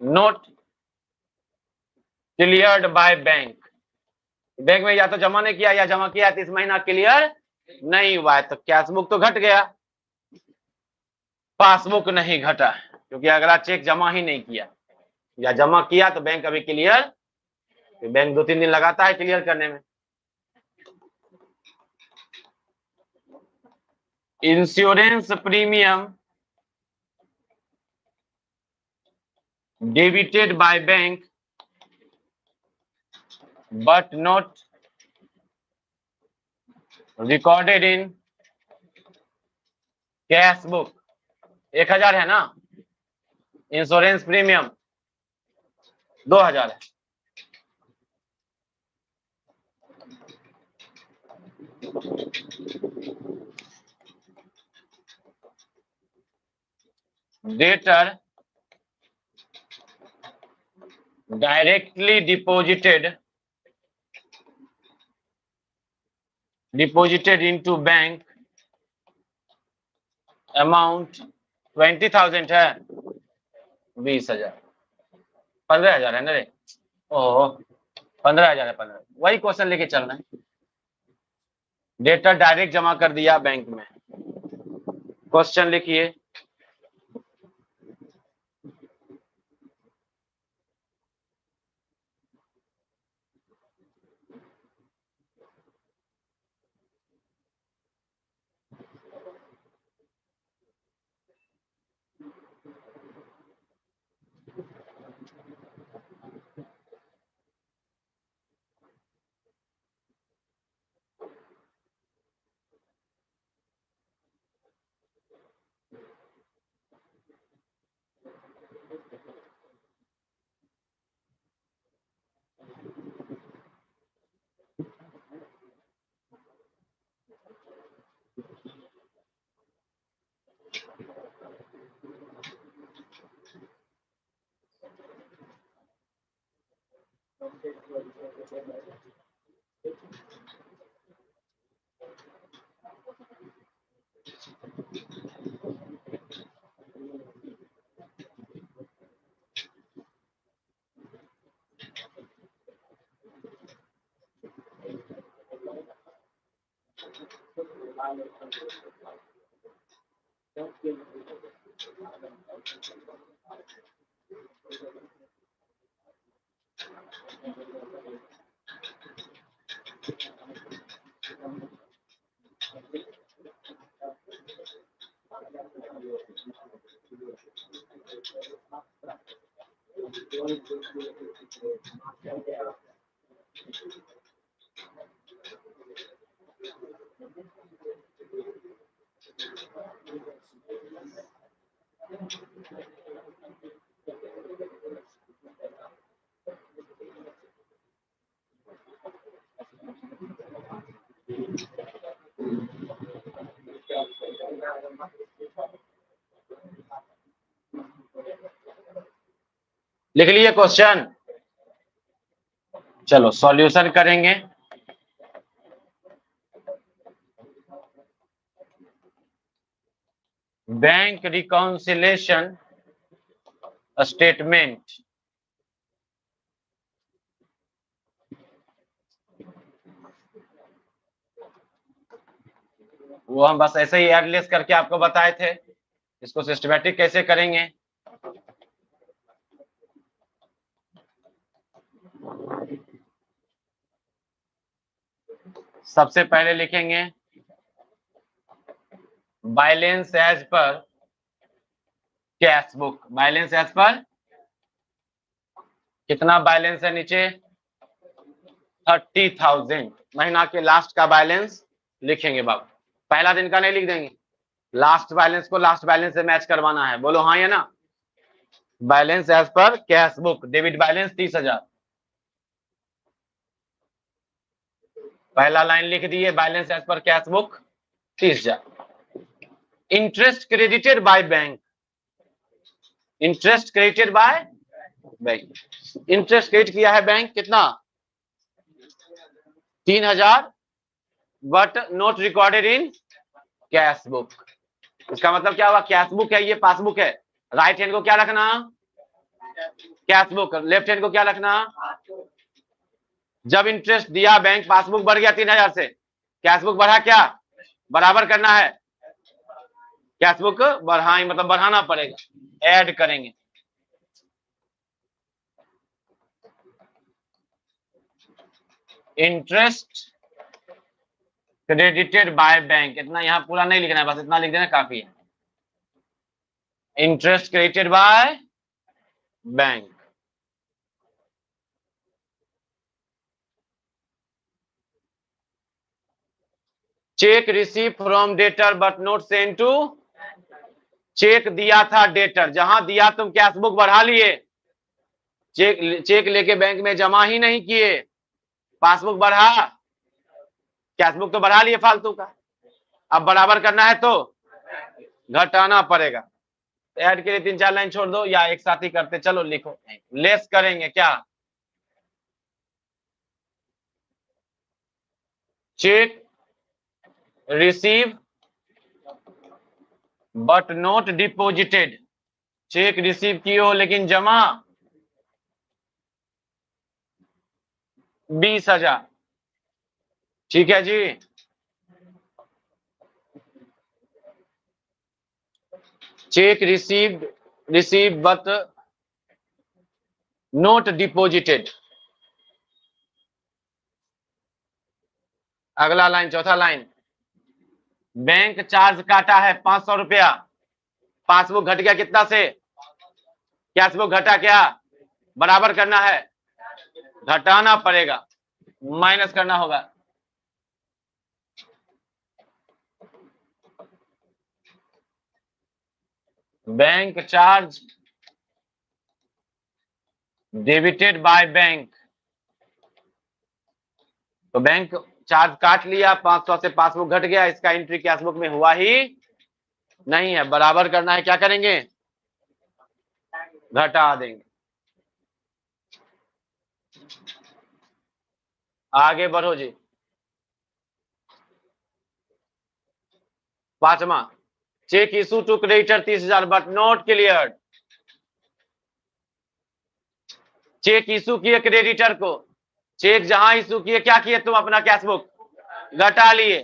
S1: not cleared by bank, bank में या तो जमा नहीं किया या जमा किया तो इस महीना क्लियर नहीं हुआ है। तो कैशबुक तो घट गया, पासबुक नहीं घटा, क्योंकि अगला चेक जमा ही नहीं किया, या जमा किया तो बैंक अभी क्लियर, तो बैंक 2-3 दिन लगाता है क्लियर करने में। Insurance premium debited by bank but not recorded in cash book. 1,000 है ना, इंश्योरेंस प्रीमियम 2,000 है। Debtor directly deposited into bank amount 20,000 है, 20,000, 15,000 है ना रे, ओह 15,000 है, 15, वही क्वेश्चन लेके चलना है। डेटर डायरेक्ट जमा कर दिया बैंक में। क्वेश्चन लिखिए, लिख लिए क्वेश्चन? चलो सॉल्यूशन करेंगे। बैंक रिकॉन्सिलेशन स्टेटमेंट, वो हम बस ऐसे ही एडलेस करके आपको बताए थे। इसको सिस्टमैटिक कैसे करेंगे? सबसे पहले लिखेंगे balance as per cash book. Balance as per कितना बैलेंस है नीचे? 30,000। महीना के लास्ट का बैलेंस लिखेंगे बाबू, पहला दिन का नहीं लिख देंगे। लास्ट बैलेंस को लास्ट बैलेंस से मैच करवाना है, बोलो हाँ या ना। Balance as per cash book, debit balance 30,000। पहला लाइन लिख दिए, balance as per cash book 30,000। Interest credited by bank, interest credited by bank, interest credit किया है बैंक कितना? 3,000, but not recorded in cash book. इसका मतलब क्या हुआ? कैश बुक है, ये पासबुक है। राइट हैंड को क्या रखना? Cash book. लेफ्ट हैंड को क्या रखना? जब इंटरेस्ट दिया बैंक, पासबुक बढ़ गया 3,000 से, कैश बुक बढ़ा क्या? बराबर करना है। कैश बुक बढ़ाएं मतलब बढ़ाना पड़ेगा, ऐड करेंगे। इंटरेस्ट क्रेडिटेड बाय बैंक, इतना यहां पूरा नहीं लिखना है, बस इतना लिख देना काफी है। Interest credited by bank. Cheque receive from debtor but not send to, cheque दिया था डेटर, जहां दिया तुम कैश बुक बढ़ा लिए, चेक लेके बैंक में जमा ही नहीं किए, पासबुक बढ़ा, कैश बुक तो बढ़ा लिए फालतू का। अब बराबर करना है तो घटाना पड़ेगा। ऐड के लिए 3-4 लाइन छोड़ दो या एक साथ ही करते चलो, लिखो। लेस करेंगे क्या? Cheque receive but not deposited, cheque receive किए हो लेकिन जमा 20,000। ठीक है जी। Cheque receive but not deposited. अगला लाइन, चौथा लाइन, बैंक चार्ज काटा है 500 रुपया, पासबुक घट गया कितना से? कैश बुक घटा क्या? बराबर करना है, घटाना पड़ेगा, माइनस करना होगा। Bank charge debited by bank, तो बैंक चार्ज काट लिया 500 से, पासबुक घट गया, इसका एंट्री कैश बुक में हुआ ही नहीं है। बराबर करना है, क्या करेंगे? घटा देंगे। आगे बढ़ो जी। पांचवा, cheque issue to creditor 30,000 but not clear, cheque issue किए क्रेडिटर को, चेक जहां इशू किए क्या किए तुम? अपना कैश बुक घटा लिए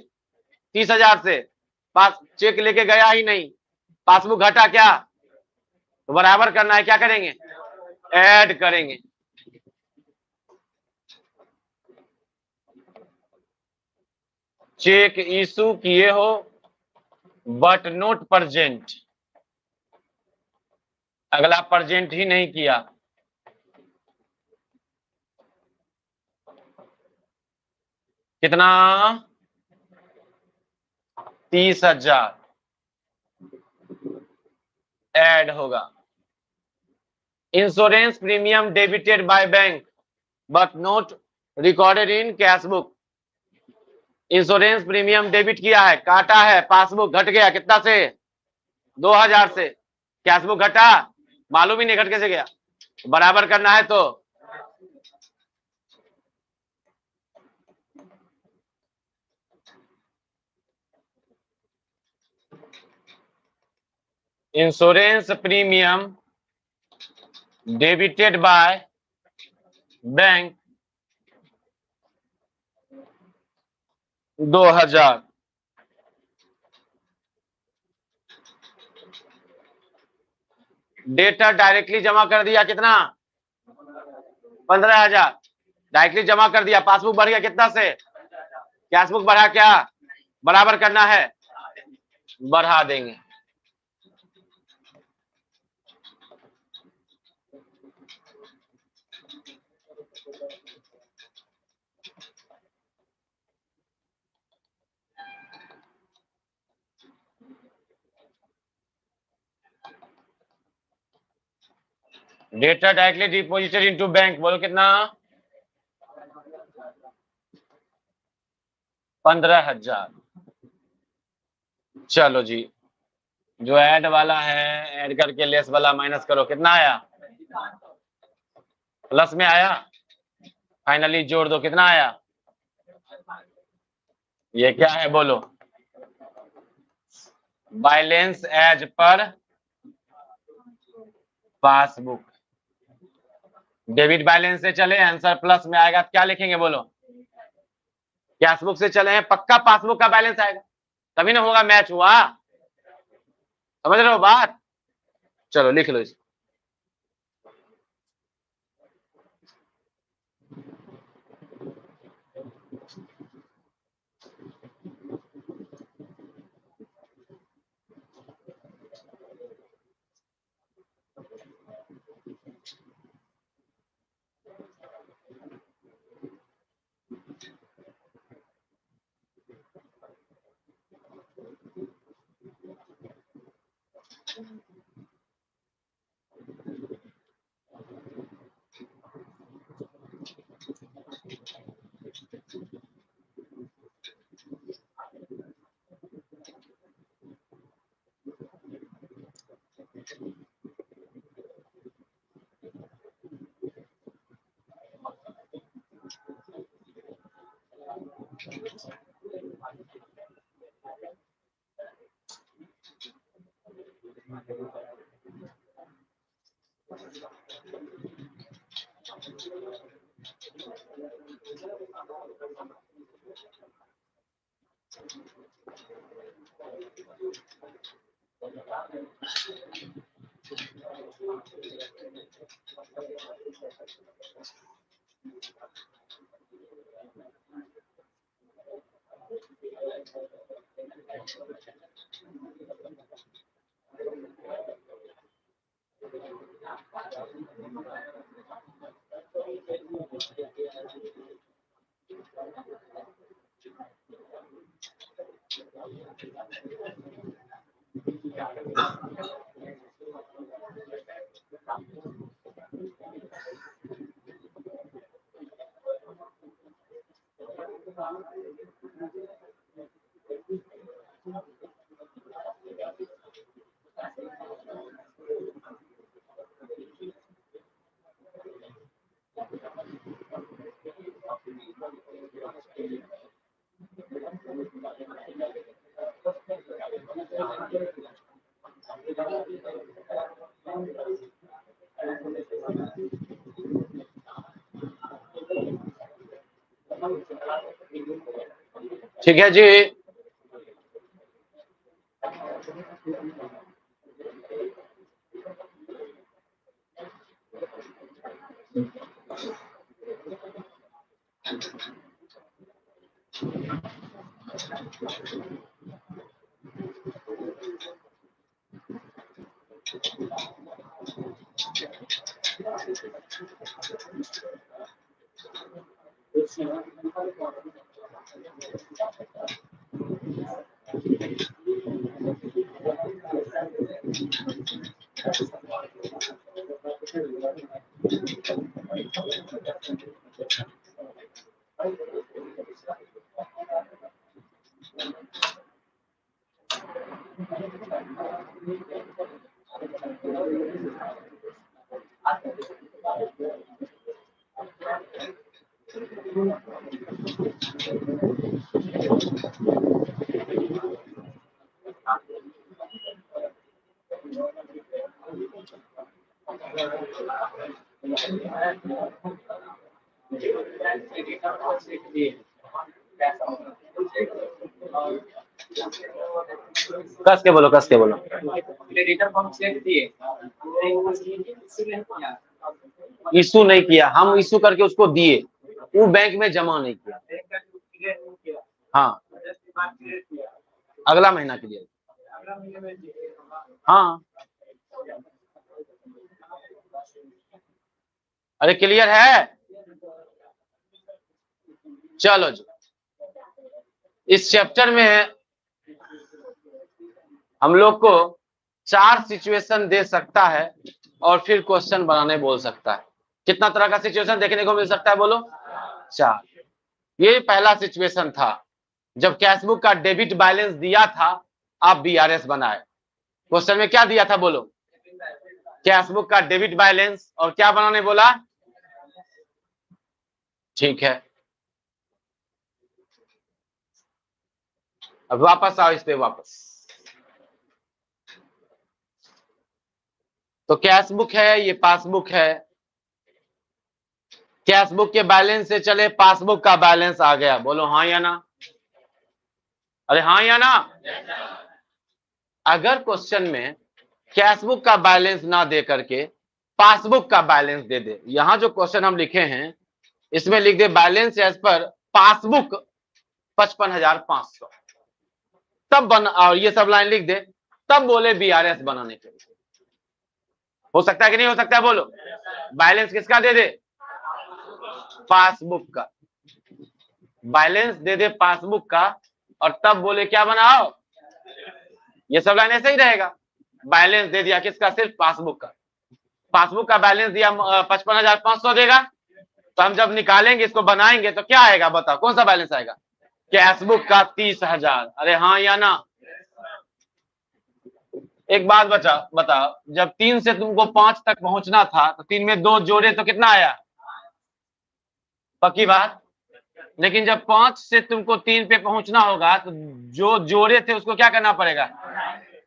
S1: 30,000 से, पास चेक लेके गया ही नहीं, पासबुक घटा क्या? तो बराबर करना है, क्या करेंगे? ऐड करेंगे। चेक इशू किए हो बट नॉट प्रेजेंट, अगला प्रेजेंट ही नहीं किया, कितना? 30,000 ऐड होगा। Insurance premium debited by bank but not recorded in cash book, insurance premium debit किया है, काटा है, पासबुक घट गया कितना से 2000 से, कैशबुक घटा, मालूम ही नहीं घट कैसे गया, बराबर करना है तो insurance premium debited by bank 2000, data directly जमा कर दिया कितना 15,000, डायरेक्टली जमा कर दिया, पासबुक बढ़ गया कितना से, कैशबुक बढ़ा क्या, बराबर करना है, बढ़ा देंगे। Data directly deposited into bank, बोलो कितना 15,000। चलो जी, जो ऐड वाला है ऐड करके लेस वाला माइनस करो, कितना आया, प्लस में आया, फाइनली जोड़ दो, कितना आया, ये क्या है बोलो, balance as per passbook, debit balance से चले आंसर प्लस में आएगा, क्या लिखेंगे बोलो, कैशबुक से चले हैं पक्का पासबुक का बैलेंस आएगा, तभी ना होगा मैच हुआ, समझ रहे हो बात, चलो लिख लो इसे। ठीक है जी, कस के बोलो, कस के बोलो। इशू नहीं किया, हम इशू करके उसको दिए, वो बैंक में जमा नहीं किया। हाँ, अगला महीना के लिए। हाँ, अरे क्लियर है? चलो जी, इस चैप्टर में हम लोग को 4 सिचुएशन दे सकता है और फिर क्वेश्चन बनाने बोल सकता है। कितना तरह का सिचुएशन देखने को मिल सकता है बोलो? 4। ये पहला सिचुएशन था जब कैशबुक का डेबिट बैलेंस दिया था, आप बीआरएस बनाए। क्वेश्चन में क्या दिया था बोलो? कैशबुक का डेबिट बैलेंस, और क्या बनाने बोला? ठीक है, अब वापस आओ इस पे वापस। तो कैशबुक है, ये पासबुक है। कैशबुक के बैलेंस से चले, पासबुक का बैलेंस आ गया, बोलो हाँ या ना? अरे हाँ या ना? अगर क्वेश्चन में कैशबुक का बैलेंस ना दे करके पासबुक का बैलेंस दे दे, यहां जो क्वेश्चन हम लिखे हैं इसमें लिख दे बैलेंस एज पर पासबुक 55,500, तब बन, और ये सब लाइन लिख दे, तब बोले बीआरएस बनाने के लिए। हो सकता है कि नहीं हो सकता है बोलो? बैलेंस किसका दे दे? पासबुक का। बैलेंस दे दे पासबुक का, और तब बोले क्या बनाओ? ये सब लाइन ऐसे ही रहेगा। बैलेंस दे दिया किसका? सिर्फ पासबुक का। पासबुक का बैलेंस दिया 55,500 देगा, तो हम जब निकालेंगे इसको बनाएंगे तो क्या आएगा बताओ? कौन सा बैलेंस आएगा? कैशबुक का 30,000। अरे हाँ या ना? एक बात बताओ, जब 3 से तुमको 5 तक पहुंचना था तो 3 में 2 जोड़े तो कितना आया? पक्की बात। लेकिन जब 5 से तुमको 3 पे पहुंचना होगा तो जो जोड़े थे उसको क्या करना पड़ेगा?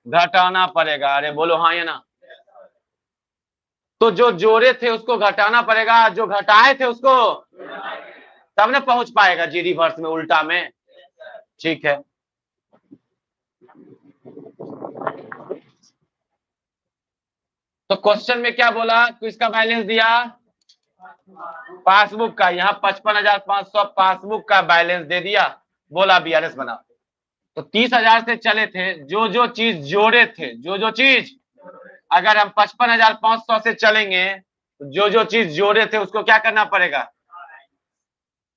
S1: घटाना पड़ेगा। अरे बोलो हाँ या ना? तो जो जोड़े थे उसको घटाना पड़ेगा, जो घटाए थे उसको तब ना पहुंच पाएगा जी रिवर्स में, उल्टा में। ठीक है, तो क्वेश्चन में क्या बोला? तो इसका बैलेंस दिया पासबुक का, यहाँ 55,500 पासबुक का बैलेंस दे दिया, बोला बीआरएस बना। तो 30,000 से चले थे, जो जो चीज जोड़े थे, जो जो चीज, अगर हम 55,500 से चलेंगे तो जो जो चीज जोड़े थे उसको क्या करना पड़ेगा?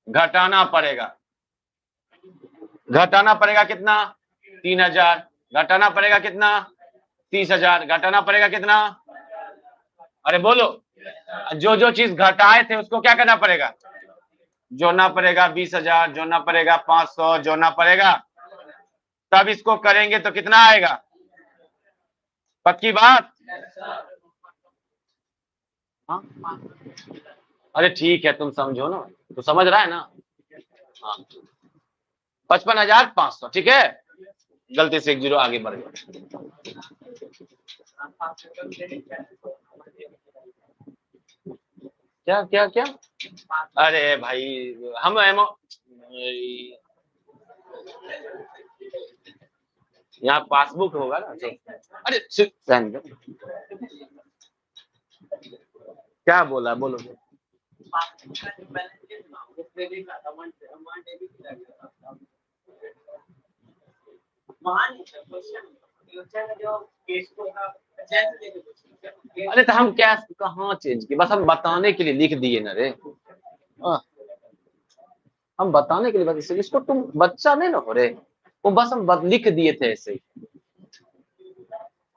S1: घटाना पड़ेगा। घटाना पड़ेगा कितना? 3,000। घटाना पड़ेगा कितना? 30,000। घटाना पड़ेगा कितना? अरे बोलो, जो जो चीज घटाए थे उसको क्या करना पड़ेगा? जोड़ना पड़ेगा। 20,000 जोड़ना पड़ेगा, 500 जोड़ना पड़ेगा, तब इसको करेंगे तो कितना आएगा? पक्की बात? हाँ, अरे ठीक है, तुम समझो ना, तो समझ रहा है ना? हाँ, 55,500। ठीक है, गलती से 1 जीरो आगे बढ़ गया। क्या क्या क्या? अरे भाई, हम यहाँ पासबुक होगा ना तो, अरे क्या बोला बोलो? अरे तो हम क्या कहाँ चेंज किए? बस हम बताने के लिए लिख दिए ना रे। हम बताने के लिए बस, इसको तुम बच्चा नहीं ना हो रे, वो बस हम लिख दिए थे ऐसे ही,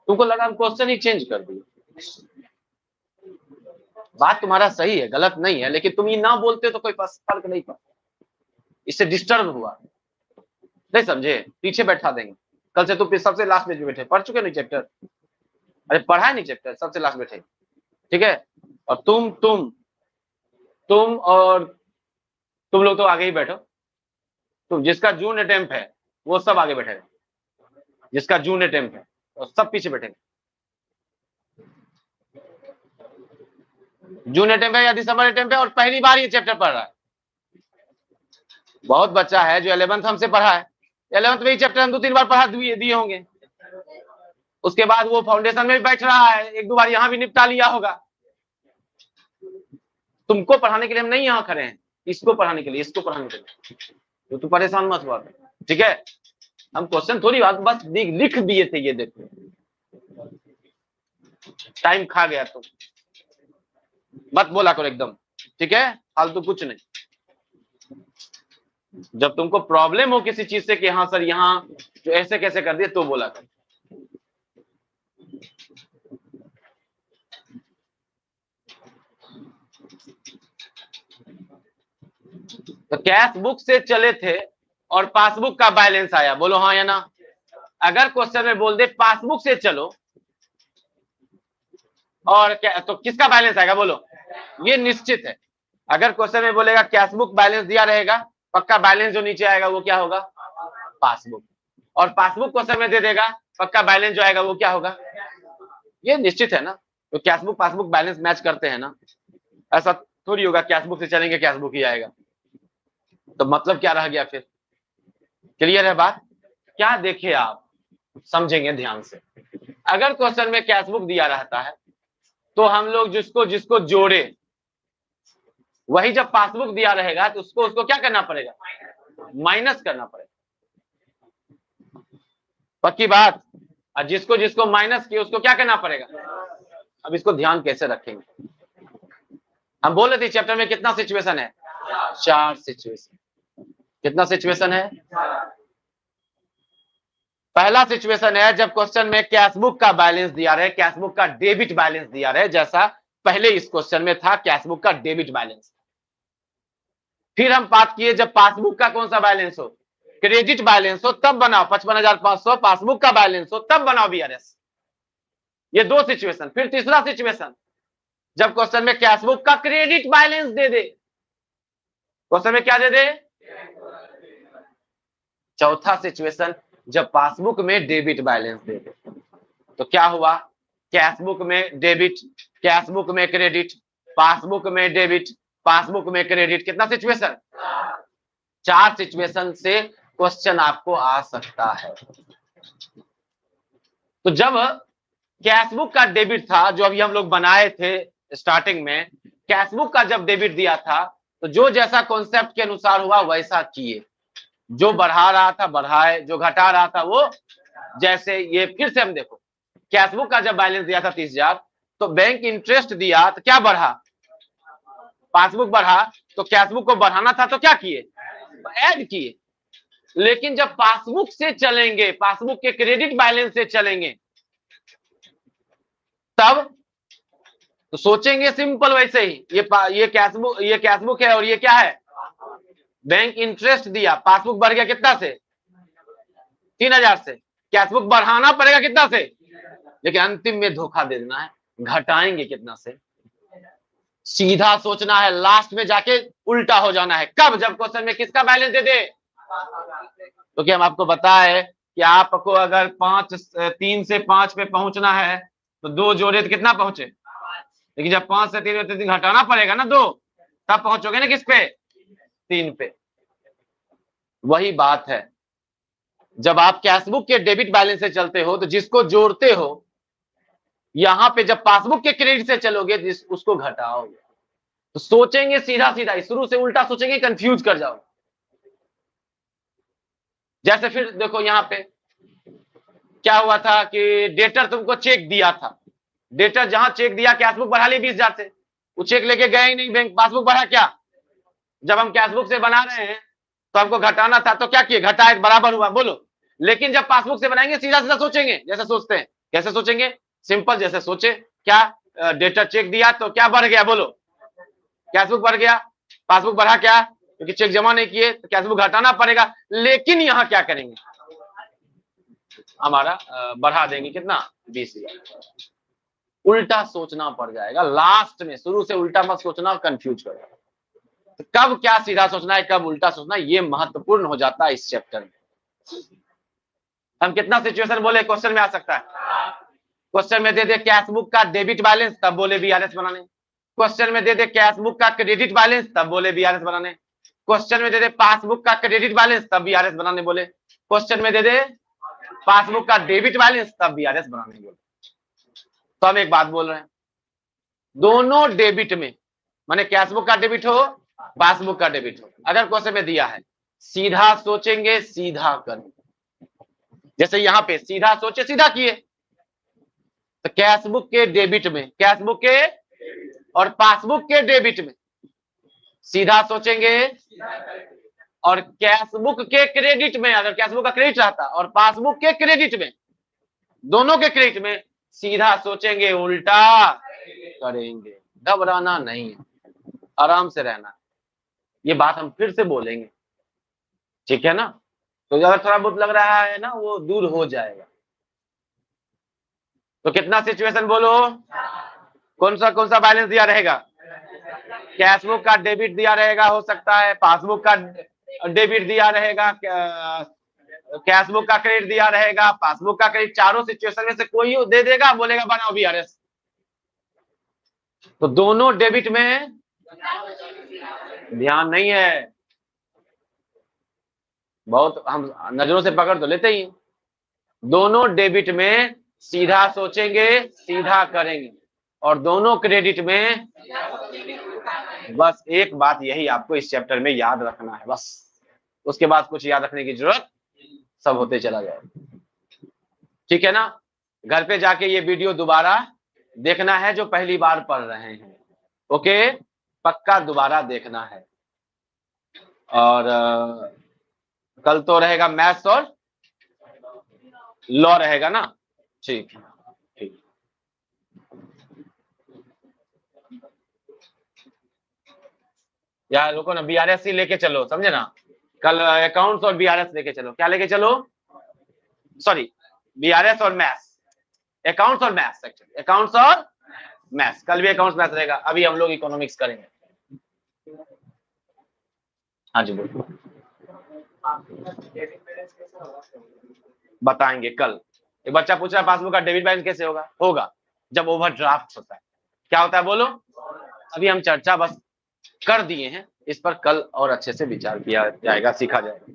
S1: तुमको लगा हम क्वेश्चन ही चेंज कर दिए। बात तुम्हारा सही है, गलत नहीं है, लेकिन तुम ये ना बोलते तो कोई फर्क नहीं पड़ता। इससे डिस्टर्ब हुआ, नहीं समझे? पीछे बैठा देंगे। कल से तुम सबसे लास्ट में बैठे, पढ़ चुके नहीं चैप्टर? अरे पढ़ा है नहीं चैप्टर, सबसे लास्ट बैठे, ठीक है। और तुम और तुम लोग तो आगे ही बैठो। तुम जिसका जून अटेम्प्ट है वो सब आगे बैठेगा, जिसका जून अटेम्प्ट है और सब पीछे बैठेंगे। जून अटेम्प्ट है या दिसंबर अटेम्प्ट है और पहली बार ये चैप्टर पढ़ रहा है। बहुत बच्चा है जो 11th हमसे पढ़ा है, 11th में ही चैप्टर हम 2-3 बार पढ़ा दिए होंगे, उसके बाद वो फाउंडेशन में भी बैठ रहा है, 1-2 बार यहाँ भी निपटा लिया होगा। तुमको पढ़ाने के लिए हम नहीं यहाँ खड़े हैं, इसको पढ़ाने के लिए, इसको पढ़ाने के लिए, तो तू परेशान मत हुआ, ठीक है। हम क्वेश्चन थोड़ी बात बस लिख दिए थे, ये देखो टाइम खा गया तुम, मत बोला करो एकदम, ठीक है, फालतू कुछ नहीं। जब तुमको प्रॉब्लम हो किसी चीज से कि हाँ सर यहाँ जो ऐसे कैसे कर दिए, तो बोला कर। तो कैश बुक से चले थे और पासबुक का बैलेंस आया, बोलो हाँ या ना। अगर क्वेश्चन में बोल दे पासबुक से चलो और क्या, तो किसका बैलेंस आएगा बोलो, ये निश्चित है। अगर क्वेश्चन में बोलेगा कैश बुक बैलेंस दिया रहेगा, पक्का बैलेंस जो नीचे आएगा वो क्या होगा, पासबुक। और पासबुक क्वेश्चन में दे देगा, पक्का बैलेंस जो आएगा वो क्या होगा, ये निश्चित है ना। तो cash book passbook balance match करते हैं ना, ऐसा थोड़ी होगा कैश बुक से चलेंगे कैश बुक ही आएगा। तो मतलब क्या रह गया फिर, क्लियर है बात? क्या देखे आप, समझेंगे ध्यान से। अगर क्वेश्चन में कैश बुक दिया रहता है तो हम लोग जिसको जिसको जोड़े, वही जब पासबुक दिया रहेगा तो उसको क्या करना पड़ेगा, माइनस करना पड़ेगा, पक्की बात। और जिसको जिसको माइनस किया उसको क्या करना पड़ेगा। अब इसको ध्यान कैसे रखेंगे, हम बोल रहे थे चैप्टर में कितना सिचुएशन है, 4 सिचुएशन। कितना सिचुएशन है, पहला सिचुएशन है जब क्वेश्चन में कैश बुक का बैलेंस दिया रहे, कैश बुक का डेबिट बैलेंस दिया रहे, जैसा पहले इस क्वेश्चन में था कैश बुक का डेबिट बैलेंस। फिर हम बात किए जब पासबुक का कौन सा बैलेंस हो, क्रेडिट बैलेंस हो, तब बनाओ 55,500, पासबुक का बैलेंस हो तब बनाओ बीआरएस। ये 2 सिचुएशन। फिर तीसरा सिचुएशन जब क्वेश्चन में कैश बुक का क्रेडिट बैलेंस दे दे, क्वेश्चन में क्या दे दे। चौथा सिचुएशन जब पासबुक में डेबिट बैलेंस दे दे। तो क्या हुआ, कैश बुक में डेबिट, कैश बुक में क्रेडिट, पासबुक में डेबिट, पासबुक में क्रेडिट। कितना सिचुएशन, 4 सिचुएशन से क्वेश्चन आपको आ सकता है। तो जब कैश बुक का डेबिट था, जो अभी हम लोग बनाए थे स्टार्टिंग में, कैश बुक का जब डेबिट दिया था तो जो जैसा कॉन्सेप्ट के अनुसार हुआ वैसा किए, जो बढ़ा रहा था बढ़ाए, जो घटा रहा था वो, जैसे ये फिर से हम देखो, कैश बुक का जब बैलेंस दिया था 30,000 तो बैंक इंटरेस्ट दिया तो क्या बढ़ा, पासबुक बढ़ा, तो कैश बुक को बढ़ाना था तो क्या किए, ऐड किए। लेकिन जब पासबुक से चलेंगे, पासबुक के क्रेडिट बैलेंस से चलेंगे, तब तो सोचेंगे सिंपल वैसे ही, ये कैश बुक है और ये क्या है, बैंक इंटरेस्ट दिया, पासबुक बढ़ गया कितना से, 3,000 से, कैश बुक बढ़ाना पड़ेगा कितना से, लेकिन अंतिम में धोखा दे देना है, घटाएंगे कितना से। सीधा सोचना है, लास्ट में जाके उल्टा हो जाना है। कब, जब क्वेश्चन में किसका बैलेंस दे दे। तो क्या हम आपको बताए कि आपको अगर 3 से 5 पे पहुंचना है तो 2 जोड़े तो कितना पहुंचे, लेकिन जब 5 से 3 घटाना पड़ेगा ना 2, तब पहुंचोगे ना किस पे, 3 पे। वही बात है, जब आप कैशबुक के डेबिट बैलेंस से चलते हो तो जिसको जोड़ते हो, यहां पे जब पासबुक के क्रेडिट से चलोगे उसको घटाओगे। तो सोचेंगे सीधा सीधा, शुरू से उल्टा सोचेंगे, कंफ्यूज कर जाओ। जैसे फिर देखो यहां पे क्या हुआ था कि डेटर तुमको चेक दिया था, डेटर जहां चेक दिया, कैशबुक बढ़ा ली 20,000 से, वो चेक लेके गए ही नहीं बैंक, पासबुक बढ़ा क्या। जब हम कैशबुक से बना रहे हैं तो हमको घटाना था तो क्या किए, घटाए, बराबर हुआ, बोलो। लेकिन जब पासबुक से बनाएंगे सीधा सीधा सोचेंगे, जैसे सोचते हैं, कैसे सोचेंगे, सिंपल, जैसे सोचे क्या, डेटर चेक दिया तो क्या बढ़ गया, बोलो, कैशबुक बढ़ गया, पासबुक बढ़ा क्या, क्योंकि चेक जमा नहीं किए तो कैशबुक घटाना पड़ेगा। लेकिन यहां क्या करेंगे, हमारा बढ़ा देंगे कितना 20,000। उल्टा सोचना पड़ जाएगा लास्ट में, शुरू से उल्टा मत सोचना और कंफ्यूज कर। तो कब क्या सीधा सोचना है, कब उल्टा सोचना है, ये महत्वपूर्ण हो जाता है इस चैप्टर में। हम कितना सिचुएशन बोले क्वेश्चन में आ सकता है। क्वेश्चन में दे दे कैशबुक का डेबिट बैलेंस, तब बोले बीआरएस बनाने। क्वेश्चन में दे दे कैशबुक का क्रेडिट बैलेंस, तब बोले बीआरएस बनाने। क्वेश्चन में दे दे पासबुक का क्रेडिट बैलेंस, तब बीआरएस बनाने बोले। क्वेश्चन में दे दे पासबुक का डेबिट बैलेंस, तब बीआरएस बनाने बोले। तो हम एक बात बोल रहे हैं, दोनों डेबिट में, माने कैशबुक का डेबिट हो पासबुक का डेबिट हो, अगर क्वेश्चन में दिया है सीधा सोचेंगे सीधा करेंगे। जैसे यहां पे सीधा सोचे सीधा किए, तो कैशबुक के डेबिट में, कैशबुक के और पासबुक के डेबिट में सीधा सोचेंगे, और कैशबुक के क्रेडिट में, अगर कैशबुक का क्रेडिट रहता और पासबुक के क्रेडिट में, दोनों के क्रेडिट में सीधा सोचेंगे उल्टा करेंगे। घबराना नहीं है, आराम से रहना। ये बात हम फिर से बोलेंगे, ठीक है ना। तो अगर थोड़ा बहुत लग रहा है ना, वो दूर हो जाएगा। तो कितना सिचुएशन बोलो, कौन सा बैलेंस दिया रहेगा, कैशबुक का डेबिट दिया रहेगा, हो सकता है पासबुक का डेबिट दिया रहेगा, कैशबुक का क्रेडिट दिया रहेगा, पासबुक का क्रेडिट, चारों सिचुएशन में से कोई दे देगा, बोलेगा बनाओ बीआरएस। तो दोनों डेबिट में ध्यान नहीं है, बहुत हम नजरों से पकड़ तो लेते ही। दोनों डेबिट में सीधा सोचेंगे सीधा करेंगे, और दोनों क्रेडिट में, बस एक बात यही आपको इस चैप्टर में याद रखना है, बस उसके बाद कुछ याद रखने की जरूरत सब होते चला जाएगा, ठीक है ना। घर पे जाके ये वीडियो दोबारा देखना है जो पहली बार पढ़ रहे हैं, ओके, पक्का दोबारा देखना है। और कल तो रहेगा मैथ्स और लॉ रहेगा ना, ठीक ठीक। यार रुको ना, बीआरएस ही लेके चलो, समझे ना। कल अकाउंट्स और बीआरएस लेके चलो। क्या लेके चलो, सॉरी बीआरएस और मैथ्स, अकाउंट्स और मैथ्स, एक्चुअली अकाउंट्स और मैथ्स। कल भी अकाउंट्स मैथ्स रहेगा, अभी हम लोग इकोनॉमिक्स करेंगे। हाँ जी बोलो, बताएंगे कल। एक बच्चा पूछ रहा है पासबुक का डेबिट बैलेंस कैसे होगा, होगा जब ओवरड्राफ्ट होता है। क्या होता है बोलो, अभी हम चर्चा बस कर दिए हैं, इस पर कल और अच्छे से विचार किया जाएगा, सीखा जाएगा।